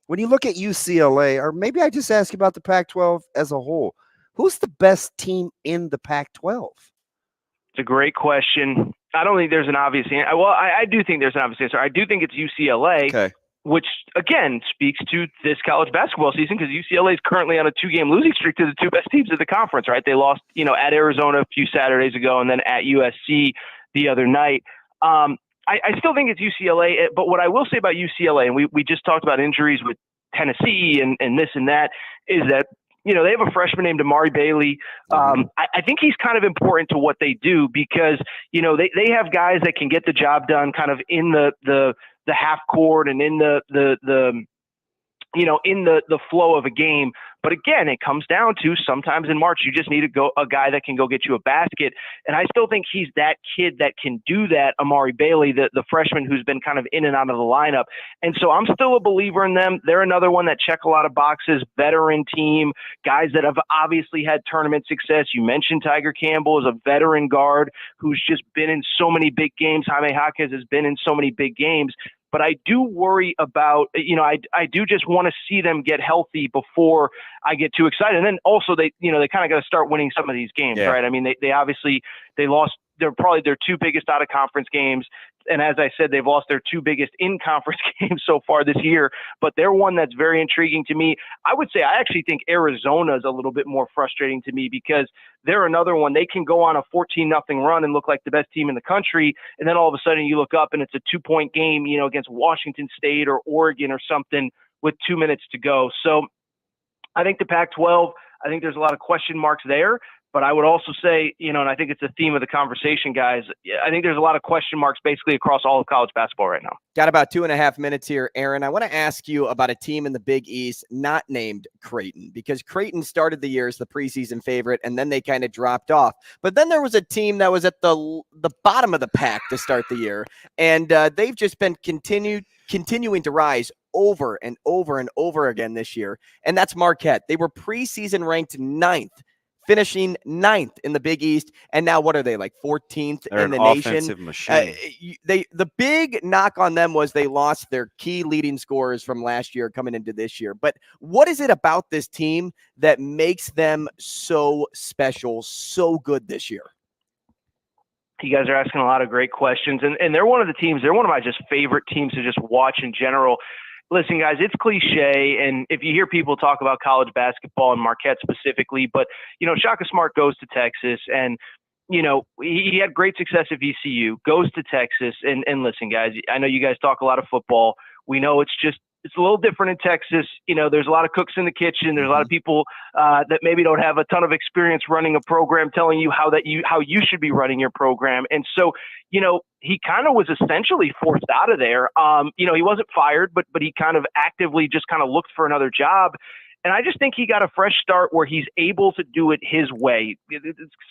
when you look at UCLA, or maybe I just ask about the Pac-12 as a whole, who's the best team in the Pac-12?
It's a great question. I don't think there's an obvious answer. Well, I do think there's an obvious answer. I do think it's UCLA.
Okay.
Which, again, speaks to this college basketball season because UCLA is currently on a 2-game losing streak to the 2 best teams of the conference, right? They lost, at Arizona a few Saturdays ago and then at USC the other night. I still think it's UCLA, but what I will say about UCLA, and we just talked about injuries with Tennessee and this and that, is that, they have a freshman named Amari Bailey. I think he's kind of important to what they do because, they have guys that can get the job done kind of in the half court and in the flow of a game. But again, it comes down to sometimes in March, you just need a guy that can go get you a basket. And I still think he's that kid that can do that, Amari Bailey, the freshman who's been kind of in and out of the lineup. And so I'm still a believer in them. They're another one that check a lot of boxes, veteran team, guys that have obviously had tournament success. You mentioned Tiger Campbell is a veteran guard who's just been in so many big games. Jaime Jaquez has been in so many big games. But I do worry about, I do just want to see them get healthy before I get too excited. And then also they kind of got to start winning some of these games, right? I mean, they obviously, they lost, they're probably their 2 biggest out of conference games. And as I said, they've lost their 2 biggest in-conference games so far this year, but they're one that's very intriguing to me. I would say I actually think Arizona is a little bit more frustrating to me because they're another one. They can go on a 14-0 run and look like the best team in the country, and then all of a sudden you look up and it's a 2-point game, against Washington State or Oregon or something with 2 minutes to go. So I think the Pac-12, I think there's a lot of question marks there, But I would also say, and I think it's a theme of the conversation, guys. I think there's a lot of question marks basically across all of college basketball right now.
Got about 2.5 minutes here, Aaron. I want to ask you about a team in the Big East not named Creighton, because Creighton started the year as the preseason favorite, and then they kind of dropped off. But then there was a team that was at the bottom of the pack to start the year, and they've just been continuing to rise over and over and over again this year, and that's Marquette. They were preseason ranked 9th. Finishing 9th in the Big East, and now what are they, like 14th in the nation?
Offensive machine.
The big knock on them was they lost their key leading scorers from last year coming into this year. But what is it about this team that makes them so special, so good this year?
You guys are asking a lot of great questions, and they're one of my just favorite teams to just watch in general. Listen, guys, it's cliche, and if you hear people talk about college basketball and Marquette specifically, but, Shaka Smart goes to Texas, and, he had great success at VCU, goes to Texas, and listen, guys, I know you guys talk a lot of football. We know it's a little different in Texas. There's a lot of cooks in the kitchen. There's a lot of people that maybe don't have a ton of experience running a program, telling you how you should be running your program. And so, he kind of was essentially forced out of there. He wasn't fired, but he kind of actively just kind of looked for another job. And I just think he got a fresh start where he's able to do it his way,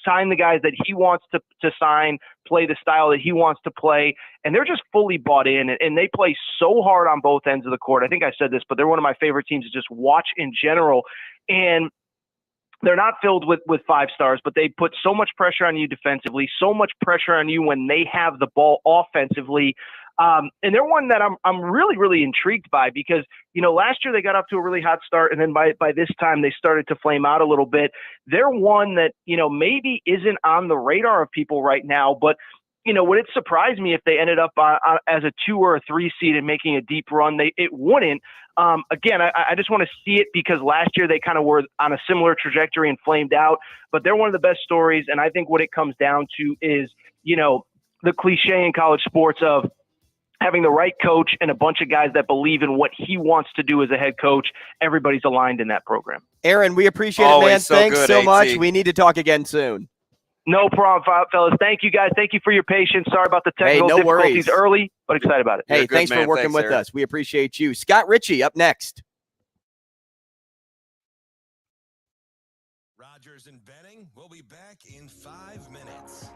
sign the guys that he wants to sign, play the style that he wants to play. And they're just fully bought in, and they play so hard on both ends of the court. I think I said this, but they're one of my favorite teams to just watch in general. And they're not filled with 5 stars, but they put so much pressure on you defensively, so much pressure on you when they have the ball offensively. And they're one that I'm really, really intrigued by because, last year they got off to a really hot start, and then by this time they started to flame out a little bit. They're one that, maybe isn't on the radar of people right now, but, would it surprise me if they ended up as a 2 or a 3 seed and making a deep run? It wouldn't. Again, I just want to see it because last year they kind of were on a similar trajectory and flamed out, but they're one of the best stories. And I think what it comes down to is, the cliche in college sports of having the right coach and a bunch of guys that believe in what he wants to do as a head coach. Everybody's aligned in that program.
Aaron, we appreciate it,
Always
man.
so
Thanks
good,
so much.
AT.
We need to talk again soon.
No problem, fellas. Thank you, guys. Thank you for your patience. Sorry about the technical difficulties early, but excited about it.
Hey,
You're a good
thanks
man.
for working
Thanks,
with
Aaron.
us. We appreciate you. Scott Richey up next.
Rogers and Benning will be back in 5 minutes.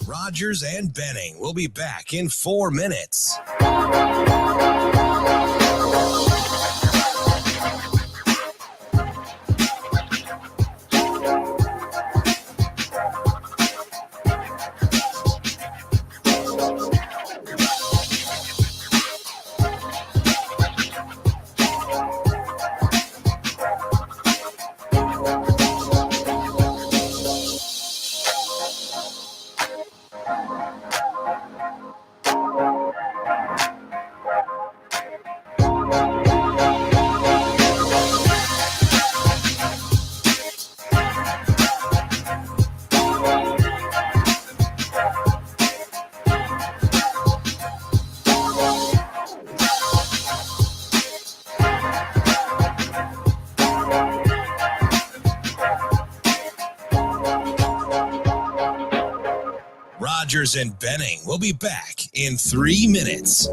Rogers and Benning will be back in 4 minutes. Rogers and Benning will be back in 3 minutes.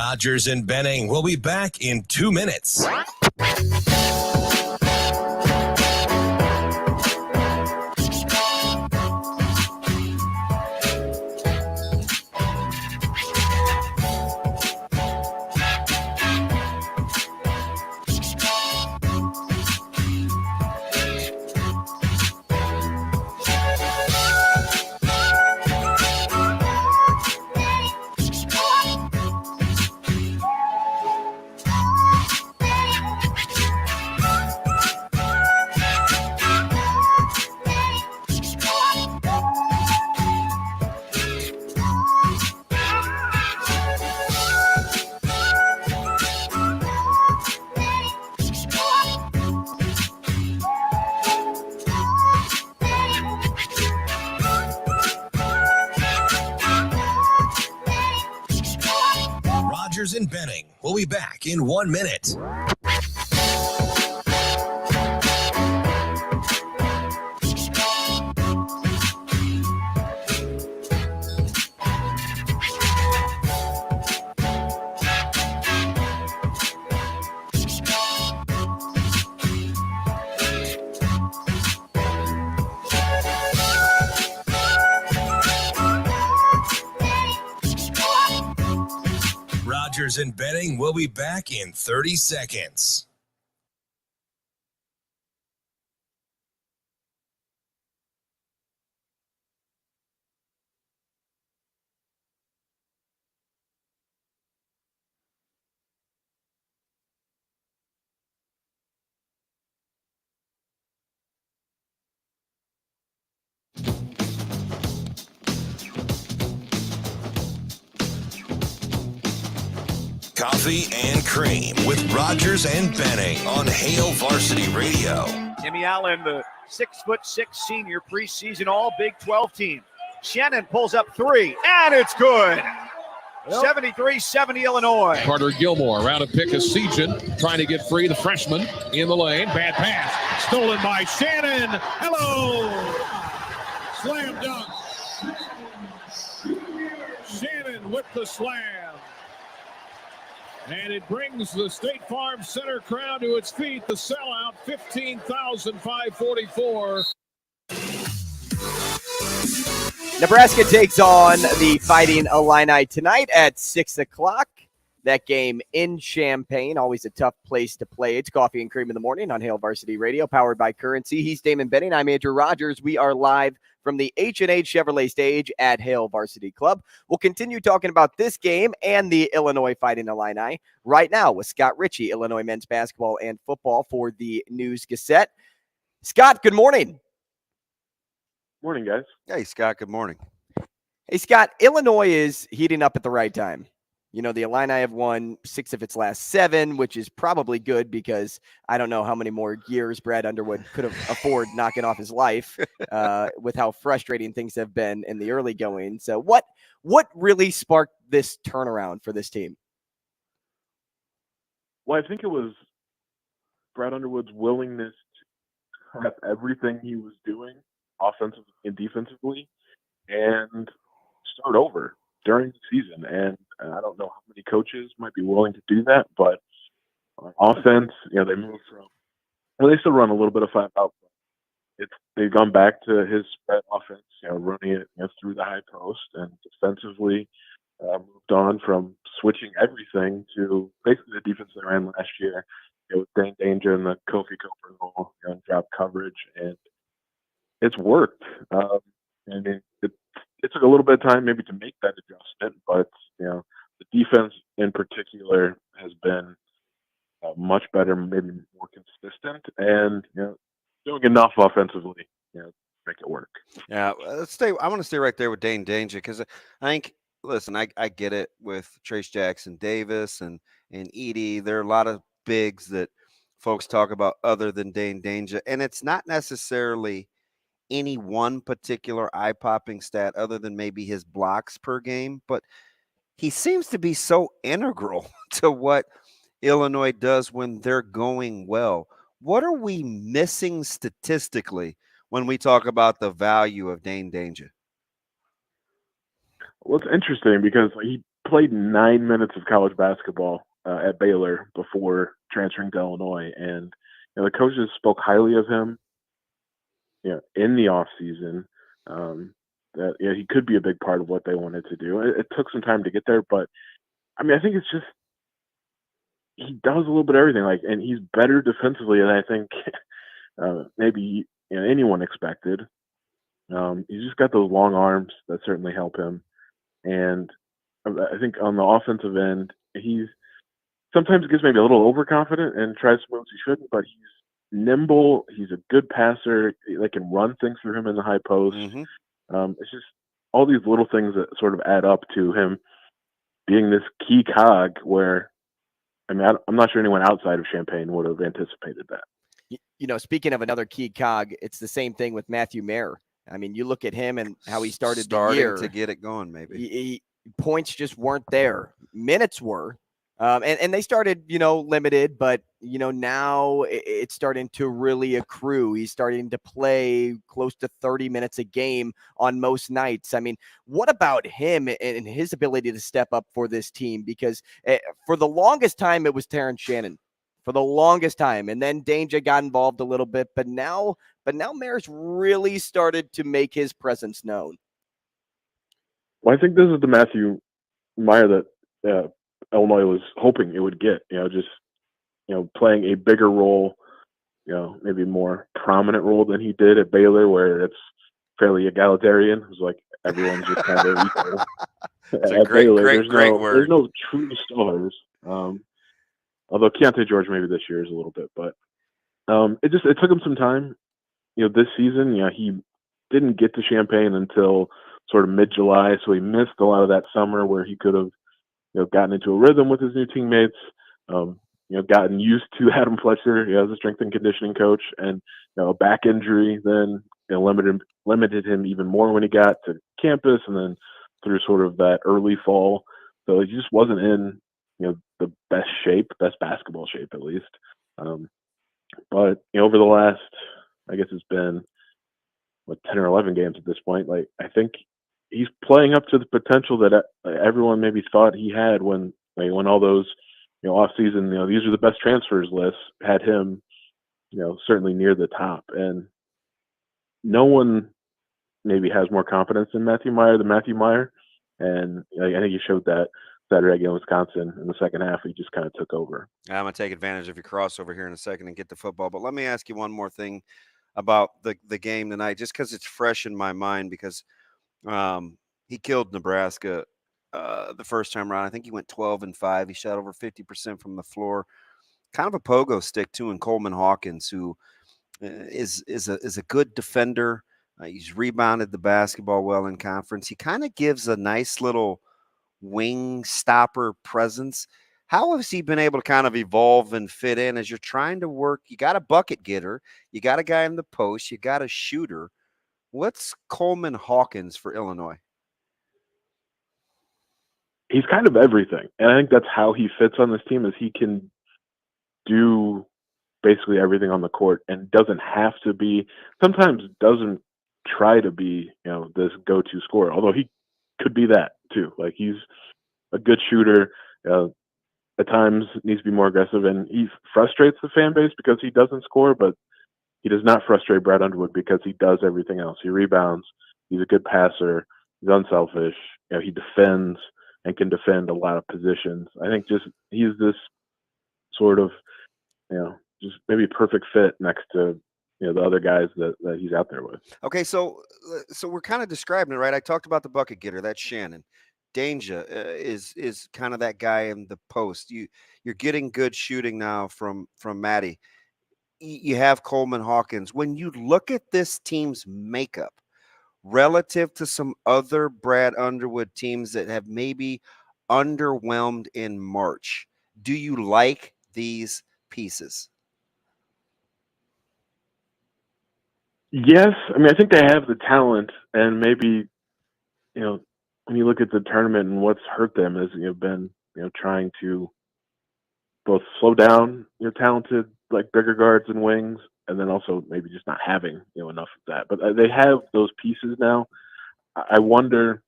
Rogers and Benning will be back in 2 minutes. Rogers and Benning will be back in 1 minute. Rogers and Benning will be back in 30 seconds. Coffee and Cream with Rogers and Benning on Hail Varsity Radio.
Jimmy Allen, the 6'6" senior preseason all Big 12 team. Shannon pulls up three, and it's good. 73-70 Illinois.
Carter Gilmore around a pick of Sejan, trying to get free. The freshman in the lane. Bad pass. Stolen by Shannon. Hello. Slam dunk. Shannon with the slam. And it brings the State Farm Center crowd to its feet. The sellout, 15,544.
Nebraska takes on the Fighting Illini tonight at 6 o'clock. That game in Champaign, always a tough place to play. It's Coffee and Cream in the morning on Hail Varsity Radio, powered by Currency. He's Damon Benning. I'm Andrew Rogers. We are live from the H&H Chevrolet stage at Hail Varsity Club. We'll continue talking about this game and the Illinois Fighting Illini right now with Scott Richey, Illinois men's basketball and football for the News Gazette. Scott, good morning.
Morning, guys.
Hey, Scott, good morning.
Hey, Scott, Illinois is heating up at the right time. You know, the Illini have won 6 of its last 7, which is probably good because I don't know how many more years Brad Underwood could have afforded knocking off his life with how frustrating things have been in the early going. So what really sparked this turnaround for this team?
Well, I think it was Brad Underwood's willingness to have everything he was doing offensively and defensively and start over during the season. And I don't know how many coaches might be willing to do that, but on offense, you know, they moved from, well, they still run a little bit of 5-out. They've gone back to his spread offense, you know, running it, you know, through the high post, and defensively moved on from switching everything to basically the defense they ran last year, you know, with Dane Danger and the Kofi Cooper role, you know, drop coverage, and it's worked. I mean, it took a little bit of time maybe to make that adjustment, but, you know, the defense in particular has been much better, maybe more consistent, and, you know, doing enough offensively, you know, to make it work.
Yeah, I want to stay right there with Dane Danger because I think, listen, I get it with Trace Jackson Davis and Edie. There are a lot of bigs that folks talk about other than Dane Danger, and it's not necessarily any one particular eye-popping stat other than maybe his blocks per game, but he seems to be so integral to what Illinois does when they're going well. What are we missing statistically when we talk about the value of Dane Danger?
Well, it's interesting because he played 9 minutes of college basketball at Baylor before transferring to Illinois, and the coaches spoke highly of him. In the off season, that he could be a big part of what they wanted to do. It took some time to get there, but I mean, I think it's just he does a little bit of everything. And he's better defensively than I think maybe anyone expected. He's just got those long arms that certainly help him, and I think on the offensive end, he's sometimes gets maybe a little overconfident and tries moves he shouldn't, but he's nimble. He's a good passer. They can run things through him in the high post. It's just all these little things that sort of add up to him being this key cog where, I mean, I'm not sure anyone outside of Champaign would have anticipated that.
Speaking of another key cog, it's the same thing with Matthew Mayer. I mean, you look at him and how he started the year.
To get it going, maybe.
Points just weren't there. Minutes were. And they started, limited, but, now it's starting to really accrue. He's starting to play close to 30 minutes a game on most nights. I mean, what about him and his ability to step up for this team? Because for the longest time, it was Terrence Shannon. For the longest time. And then Danger got involved a little bit. But now Mayer's really started to make his presence known.
Well, I think this is the Matthew Mayer that Illinois was hoping it would get, playing a bigger role, maybe more prominent role than he did at Baylor, where it's fairly egalitarian. It was like everyone's just kind of equal. At Baylor, there's no true stars. Although Keontae George maybe this year is a little bit, but it took him some time. This season, he didn't get to Champaign until sort of mid-July, so he missed a lot of that summer where he could have gotten into a rhythm with his new teammates, gotten used to Adam Fletcher as a strength and conditioning coach, and a back injury then limited him even more when he got to campus, and then through sort of that early fall. So he just wasn't in the best basketball shape at least. But over the last, I guess it's been 10 or 11 games at this point. I think he's playing up to the potential that everyone maybe thought he had when all those, off season, these are the best transfers lists had him, certainly near the top. And no one maybe has more confidence in Matthew Mayer than Matthew Mayer. And I think he showed that Saturday against Wisconsin in the second half. He just kind of took over.
I'm going to take advantage of your crossover here in a second and get to football. But let me ask you one more thing about the game tonight, just because it's fresh in my mind, because he killed Nebraska the first time around. I think he went 12-5. He shot over 50% from the floor. Kind of a pogo stick too, in Coleman Hawkins, who is a good defender. He's rebounded the basketball well in conference. He kind of gives a nice little wing stopper presence. How has he been able to kind of evolve and fit in as you're trying to work? You got a bucket getter, you got a guy in the post, you got a shooter. What's Coleman Hawkins for Illinois?
He's kind of everything. And I think that's how he fits on this team, is he can do basically everything on the court and doesn't have to be, sometimes doesn't try to be, this go-to scorer, although he could be that too. He's a good shooter, at times needs to be more aggressive, and he frustrates the fan base because he doesn't score, but he does not frustrate Brad Underwood because he does everything else. He rebounds. He's a good passer. He's unselfish. He defends and can defend a lot of positions. I think he's this sort of, just maybe perfect fit next to, the other guys that he's out there with.
Okay, so we're kind of describing it, right? I talked about the bucket getter. That's Shannon. Danger is kind of that guy in the post. You're getting good shooting now from Matty. You have Coleman Hawkins. When you look at this team's makeup relative to some other Brad Underwood teams that have maybe underwhelmed in March, do you like these pieces?
Yes. I mean, I think they have the talent, and maybe, when you look at the tournament and what's hurt them is, been, trying to both slow down your talented, bigger guards and wings, and then also maybe just not having, enough of that. But they have those pieces now. I wonder,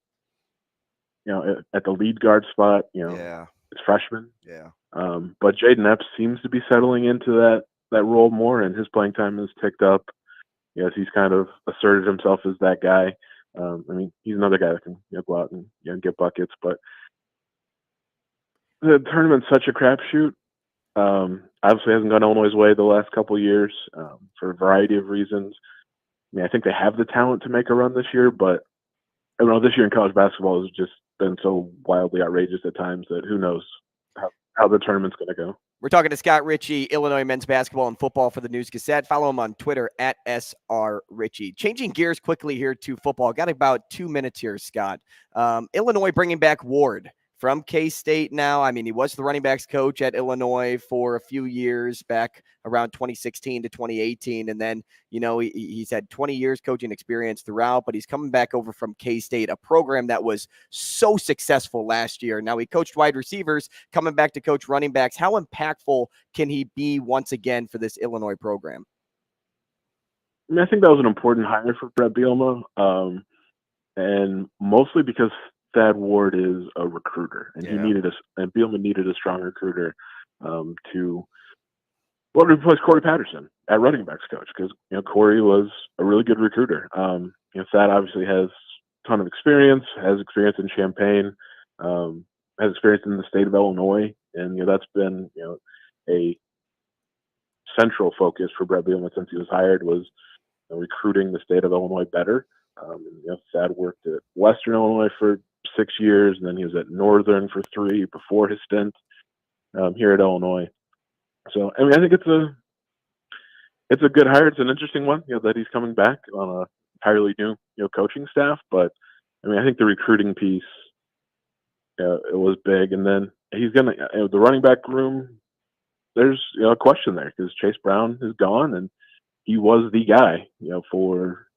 at the lead guard spot.
Yeah.
It's freshman.
Yeah.
But Jaden Epps seems to be settling into that role more, and his playing time has ticked up. Yes, he's kind of asserted himself as that guy. He's another guy that can go out and get buckets, but the tournament's such a crapshoot. Obviously hasn't gone Illinois' way the last couple of years for a variety of reasons. I think they have the talent to make a run this year, but I don't know, this year in college basketball has just been so wildly outrageous at times that who knows how the tournament's going to go.
We're talking to Scott Richey, Illinois men's basketball and football for the News Gazette. Follow him on Twitter at @SRRichey. Changing gears quickly here to football. Got about 2 minutes here, Scott. Illinois bringing back Ward from K-State now. He was the running backs coach at Illinois for a few years back around 2016 to 2018. And then, he's had 20 years coaching experience throughout, but he's coming back over from K-State, a program that was so successful last year. Now he coached wide receivers, coming back to coach running backs. How impactful can he be once again for this Illinois program?
I think that was an important hire for Brett Bielema, and mostly because Thad Ward is a recruiter, and Bielema needed a strong recruiter to replace Corey Patterson at running backs coach, because Corey was a really good recruiter. Thad obviously has a ton of experience, has experience in Champaign, has experience in the state of Illinois, and that's been a central focus for Brett Bielema since he was hired, was recruiting the state of Illinois better. Thad worked at Western Illinois for 6 years, and then he was at Northern for 3 before his stint here at Illinois. So I think it's a good hire. It's an interesting one, that he's coming back on a entirely new coaching staff. But I think the recruiting piece it was big, and then he's gonna the running back room. There's a question there because Chase Brown is gone, and he was the guy for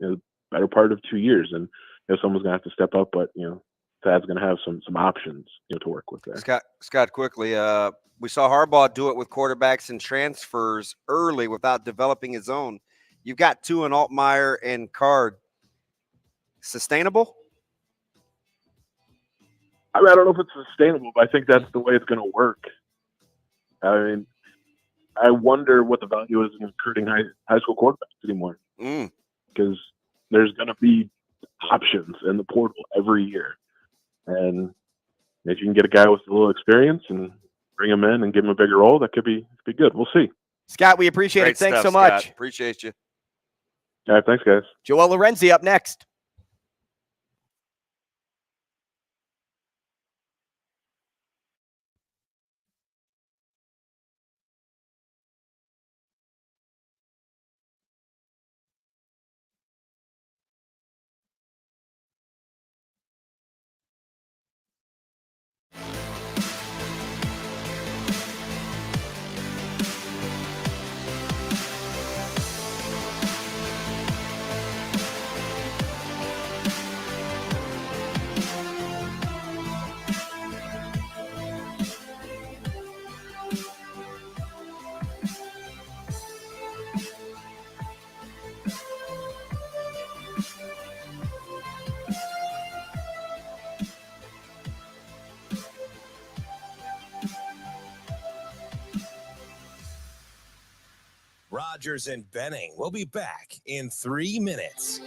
the better part of 2 years, and someone's gonna have to step up, but Thad's gonna have some options to work with there.
Scott, quickly, we saw Harbaugh do it with quarterbacks and transfers early without developing his own. You've got two in Altmaier and Card. Sustainable?
I don't know if it's sustainable, but I think that's the way it's going to work. I wonder what the value is in recruiting high school quarterbacks anymore, because there's going to be options in the portal every year, and if you can get a guy with a little experience and bring him in and give him a bigger role, that could be good. We'll see.
Scott, we appreciate it. Thanks so much.
Scott. Appreciate you.
All right, thanks, guys.
Joel Lorenzi up next.
Rogers and Benning will be back in 3 minutes.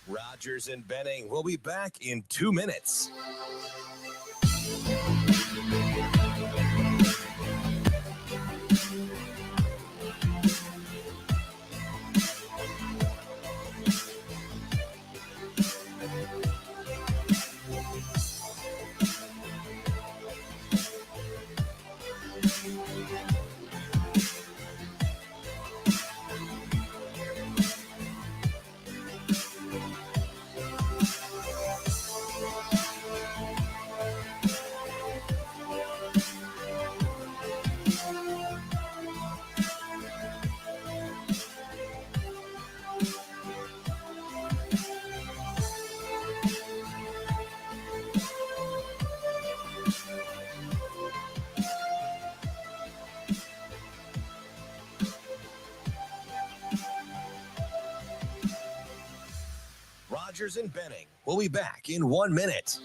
Rogers and Benning will be back in 2 minutes. Rogers and Benning. We'll be back in 1 minute.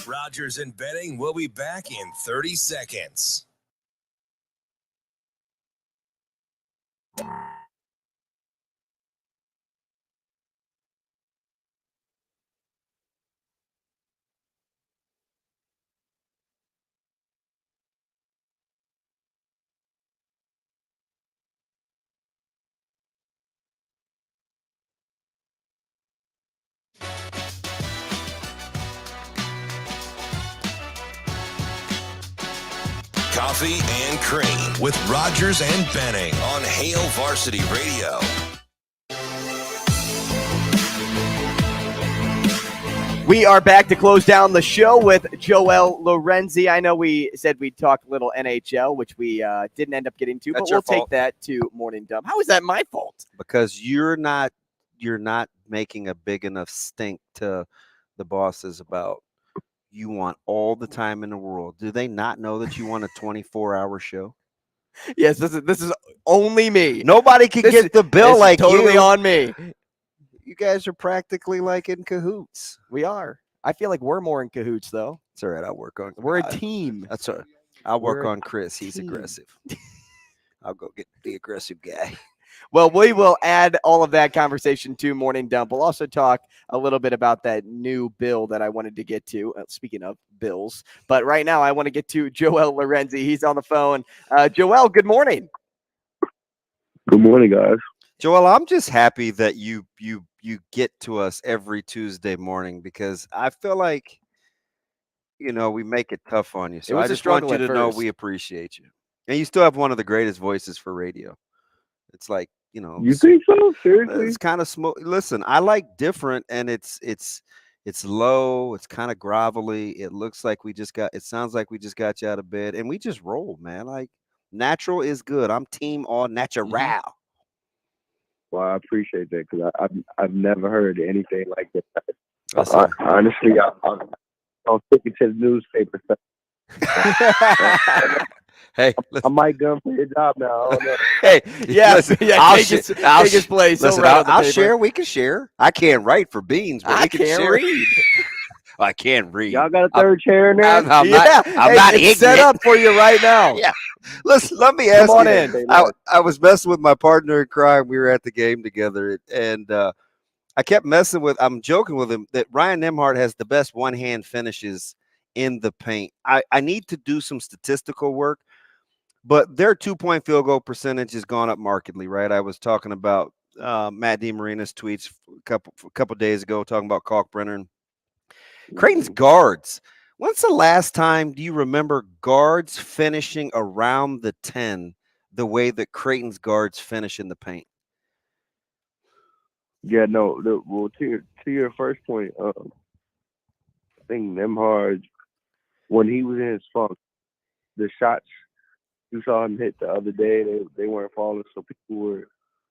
Rogers and Benning will be back in 30 seconds. Coffee and Cream with Rogers and Benning on Hail Varsity Radio.
We are back to close down the show with Joel Lorenzi. I know we said we'd talk a little NHL, which we didn't end up getting to,
That's
but
your
we'll take
fault.
that to Morning Dump. How is that my fault?
Because you're not making a big enough stink to the bosses about you want all the time in the world. Do they not know that you want a 24-hour show?
Yes, this is only me.
Nobody can get the bill
This
like
is totally
you.
on me.
You guys are practically like in cahoots.
We are. I feel like we're more in cahoots, though.
It's all right. I'll work on.
We're a team.
That's all right. I'll work
We're a
on Chris. He's
team.
aggressive. I'll go get the aggressive guy.
Well, we will add all of that conversation to Morning Dump. We'll also talk a little bit about that new bill that I wanted to get to. Speaking of bills, but right now I want to get to Joel Lorenzi. He's on the phone. Joel, good morning.
Good morning, guys.
Joel, I'm just happy that you get to us every Tuesday morning because I feel like, we make it tough on you. So
was
I
a
just want
struggle
you
at
to know
first.
we appreciate you. And you still have one of the greatest voices for radio. It's like,
You think so? Seriously?
it's kind of smooth. Listen, I like different, and it's low. It's kind of grovelly. It sounds like we just got you out of bed, and we just roll, man. Like natural is good. I'm team all natural.
Well, I appreciate that because I've never heard anything like that.
Listen.
Honestly, I'll stick it to the newspaper.
Hey,
I might go for your job now. I don't know.
hey,
Yeah,
listen,
yeah, take his place. He'll
Listen,
write on the
I'll
paper.
share. We can share. I can't write for beans, but
I
we can
can't
share.
read.
I can't read.
Y'all got a third chair in there?
I'm not.
Yeah,
I'm
hey,
not
it's set
ignorant.
up for you right now.
Yeah. Listen, let me ask
Come on
you.
in.
I was messing with my partner in crime. We were at the game together, and I kept I'm joking with him that Ryan Nembhard has the best one-hand finishes in the paint. I need to do some statistical work, but their 2-point field goal percentage has gone up markedly, right? I was talking about Matt DeMarina's tweets a couple days ago, talking about Kalkbrenner and Creighton's guards. When's the last time do you remember guards finishing around the 10 the way that Creighton's guards finish in the paint?
Yeah, no. Well, to your first point, I think Nembhard, when he was in his funk, the shots you saw him hit the other day, they weren't falling, so people were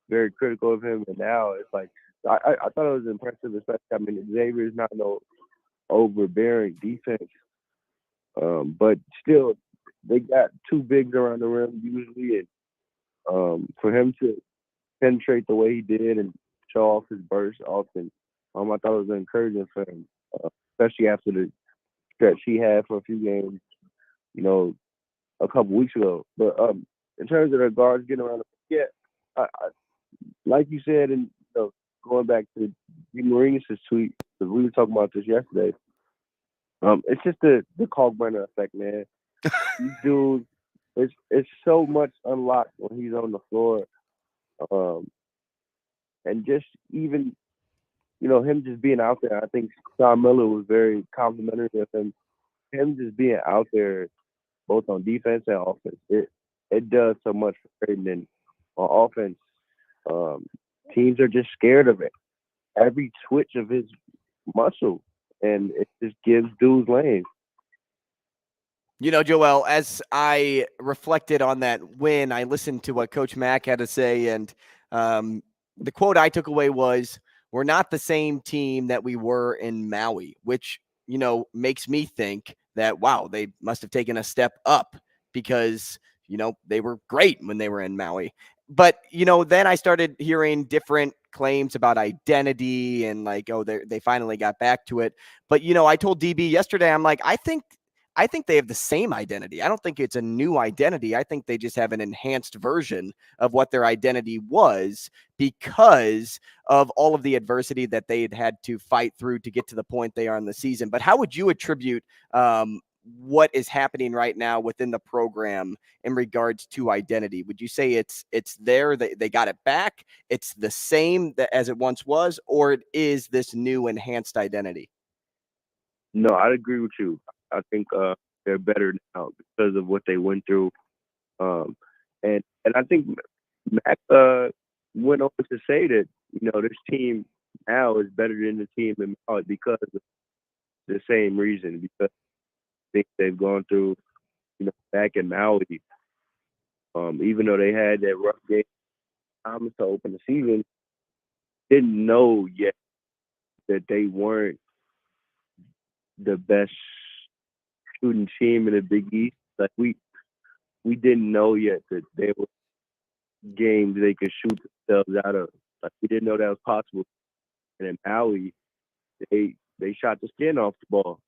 very critical of him. And now it's like I thought it was impressive, especially Xavier's not no overbearing defense, but still they got two bigs around the rim usually, and for him to penetrate the way he did and show off his burst often, I thought it was encouraging for him, especially after the stretch he had for a few games, a couple weeks ago. But in terms of the guards getting around, I like you said, and going back to DeMarina's tweet, because we were talking about this yesterday. It's just the Kalkbrenner effect, man. These dudes, it's so much unlocked when he's on the floor, and just even him just being out there. I think Sean Miller was very complimentary of him. Him just being out there, both on defense and offense, it does so much for Creighton. And on offense, teams are just scared of it. Every twitch of his muscle, and it just gives dudes lanes.
You know, Joel, as I reflected on that win, I listened to what Coach Mack had to say, and the quote I took away was, "We're not the same team that we were in Maui," which, you know, makes me think that, wow, they must have taken a step up because, you know, they were great when they were in Maui. But, you know, then I started hearing different claims about identity and like, oh, they finally got back to it. But, you know, I told DB yesterday, I'm like, I think they have the same identity. I don't think it's a new identity. I think they just have an enhanced version of what their identity was because of all of the adversity that they had to fight through to get to the point they are in the season. But how would you attribute what is happening right now within the program in regards to identity? Would you say it's there, they got it back, it's the same as it once was, or it is this new enhanced identity?
No, I'd agree with you. I think they're better now because of what they went through. And I think Mac went on to say that, you know, this team now is better than the team in Maui because of the same reason, because things they've gone through, you know, back in Maui. Even though they had that rough game to open the season, didn't know yet that they weren't the best shooting team in the Big East. Like we didn't know yet that they were games they could shoot themselves out of. Like we didn't know that was possible. And in Maui, they shot the skin off the ball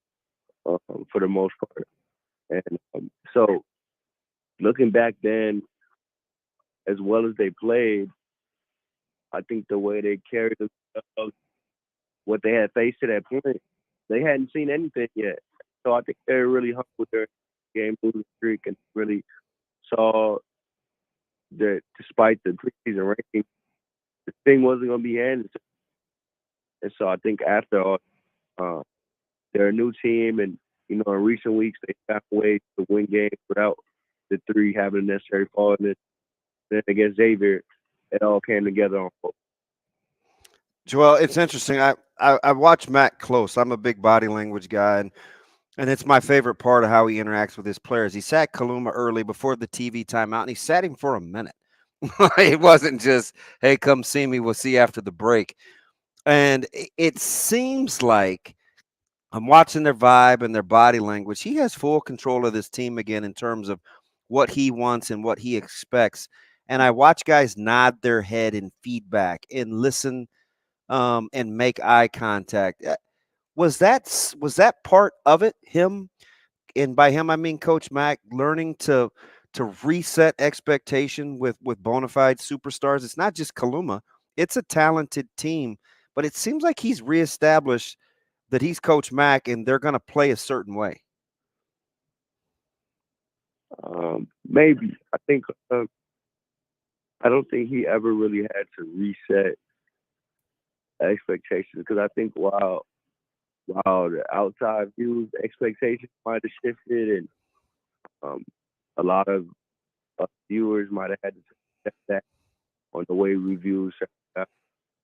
for the most part. And so looking back then, as well as they played, I think the way they carried themselves, what they had faced to that point, they hadn't seen anything yet. So I think they're really humble their game losing streak and really saw that despite the preseason ranking, the thing wasn't going to be handed to them. And so I think after all, they're a new team, and you know, in recent weeks they found ways to win games without the three having the necessary fall. And then against Xavier, it all came together on both.
Joel, it's interesting. I watch Matt close. I'm a big body language guy, and it's my favorite part of how he interacts with his players. He sat Kaluma early before the TV timeout, and he sat him for a minute. It wasn't just, hey, come see me. We'll see you after the break. And it seems like I'm watching their vibe and their body language. He has full control of this team again in terms of what he wants and what he expects. And I watch guys nod their head in feedback and listen and make eye contact. Was that part of it? Him, and by him I mean Coach Mack, learning to reset expectation with bona fide superstars. It's not just Kaluma; it's a talented team, but it seems like he's reestablished that he's Coach Mack and they're going to play a certain way.
Maybe I think I don't think he ever really had to reset expectations, because I think while the outside views, expectations might have shifted, and a lot of viewers might have had to step back on the way we view certain stuff.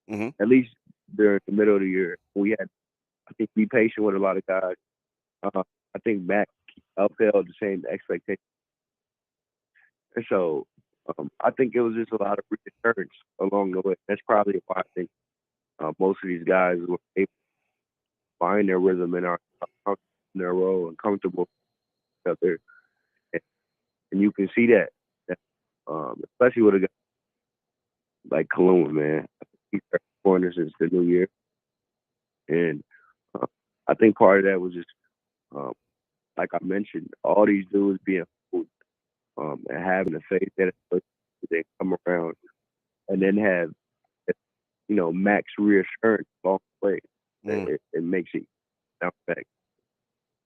Mm-hmm.
At least during the middle of the year, we had, I think, be patient with a lot of guys. I think Mac upheld the same expectations, and so I think it was just a lot of reassurance along the way. That's probably why I think most of these guys were able to find their rhythm and are comfortable in their role and comfortable out there. And you can see that especially with a guy like Kaluma, man. He's corner since the new year. And I think part of that was just, like I mentioned, all these dudes being fooled, and having the faith that they come around, and then have, you know, max reassurance along the way. It makes it bounce back.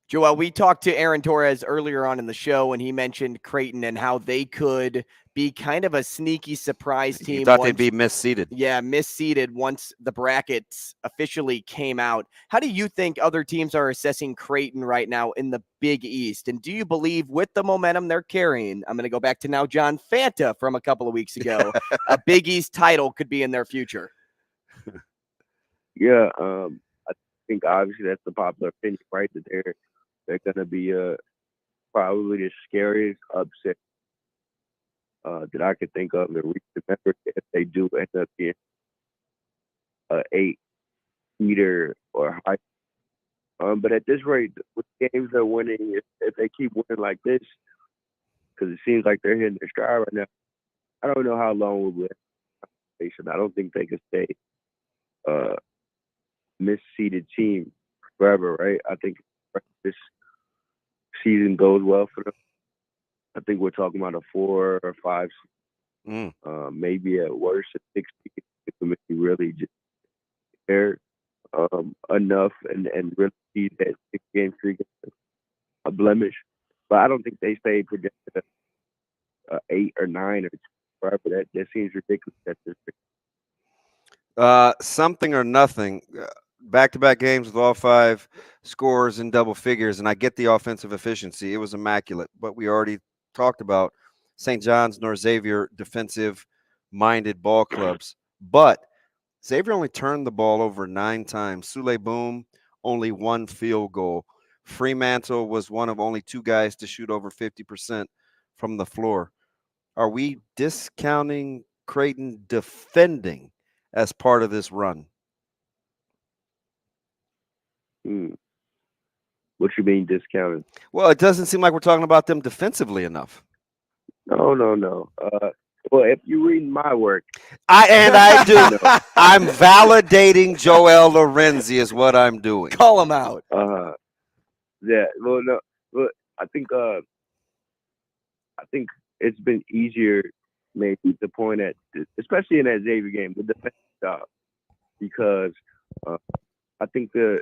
Joel, we talked to Aaron Torres earlier on in the show, and he mentioned Creighton and how they could be kind of a sneaky surprise team.
You thought they'd be misseeded.
Yeah, misseeded once the brackets officially came out. How do you think other teams are assessing Creighton right now in the Big East? And do you believe with the momentum they're carrying, I'm going to go back to now John Fanta from a couple of weeks ago, a Big East title could be in their future?
Yeah, I think obviously that's the popular opinion, right? That they're going to be probably the scariest upset that I could think of in recent memory if they do end up being an 8-meter or high. But at this rate, with games they're winning, if they keep winning like this, because it seems like they're hitting their stride right now, I don't know how long we'll be in the conversation. I don't think they can stay misseeded team forever, right? I think this season goes well for them. I think we're talking about a 4 or 5, maybe at worst a 6 if we really just care enough and really see that 6-game streak is a blemish. But I don't think they stay projected 8 or 9 or 10 forever. That seems ridiculous at this point.
Something or nothing. Back-to-back games with all 5 scores in double figures, and I get the offensive efficiency. It was immaculate, but we already talked about St. John's nor Xavier defensive-minded ball clubs. But Xavier only turned the ball over 9 times. Sule Boom, only 1 field goal. Fremantle was one of only 2 guys to shoot over 50% from the floor. Are we discounting Creighton defending as part of this run?
What you mean discounted?
Well, it doesn't seem like we're talking about them defensively enough.
No. Well, if you read my work,
I do. I'm validating Joel Lorenzi is what I'm doing.
Call him out.
Yeah. Well, no. Well, I think it's been easier maybe to point at, especially in that Xavier game, the defensive job, because I think the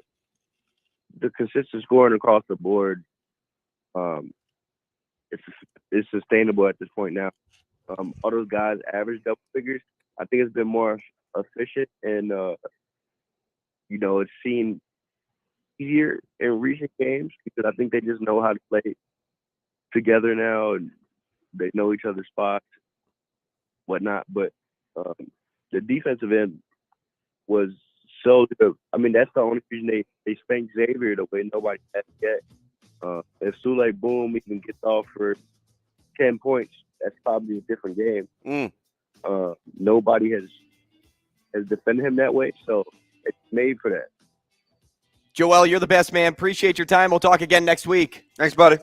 consistent scoring across the board it's sustainable at this point now. All those guys average double figures. I think it's been more efficient and it's seen easier in recent games because I think they just know how to play together now and they know each other's spots, whatnot. But the defensive end was so good. I mean, that's the only reason they spanked Xavier the way nobody has yet. If Sule Boom even gets off for 10 points, that's probably a different game. Nobody has defended him that way, so it's made for that.
Joel, you're the best, man. Appreciate your time. We'll talk again next week.
Thanks, buddy.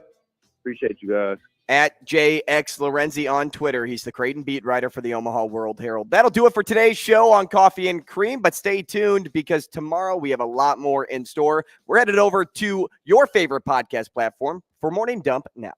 Appreciate you guys.
At JX Lorenzi on Twitter. He's the Creighton beat writer for the Omaha World-Herald. That'll do it for today's show on Coffee and Cream, but stay tuned because tomorrow we have a lot more in store. We're headed over to your favorite podcast platform for Morning Dump now.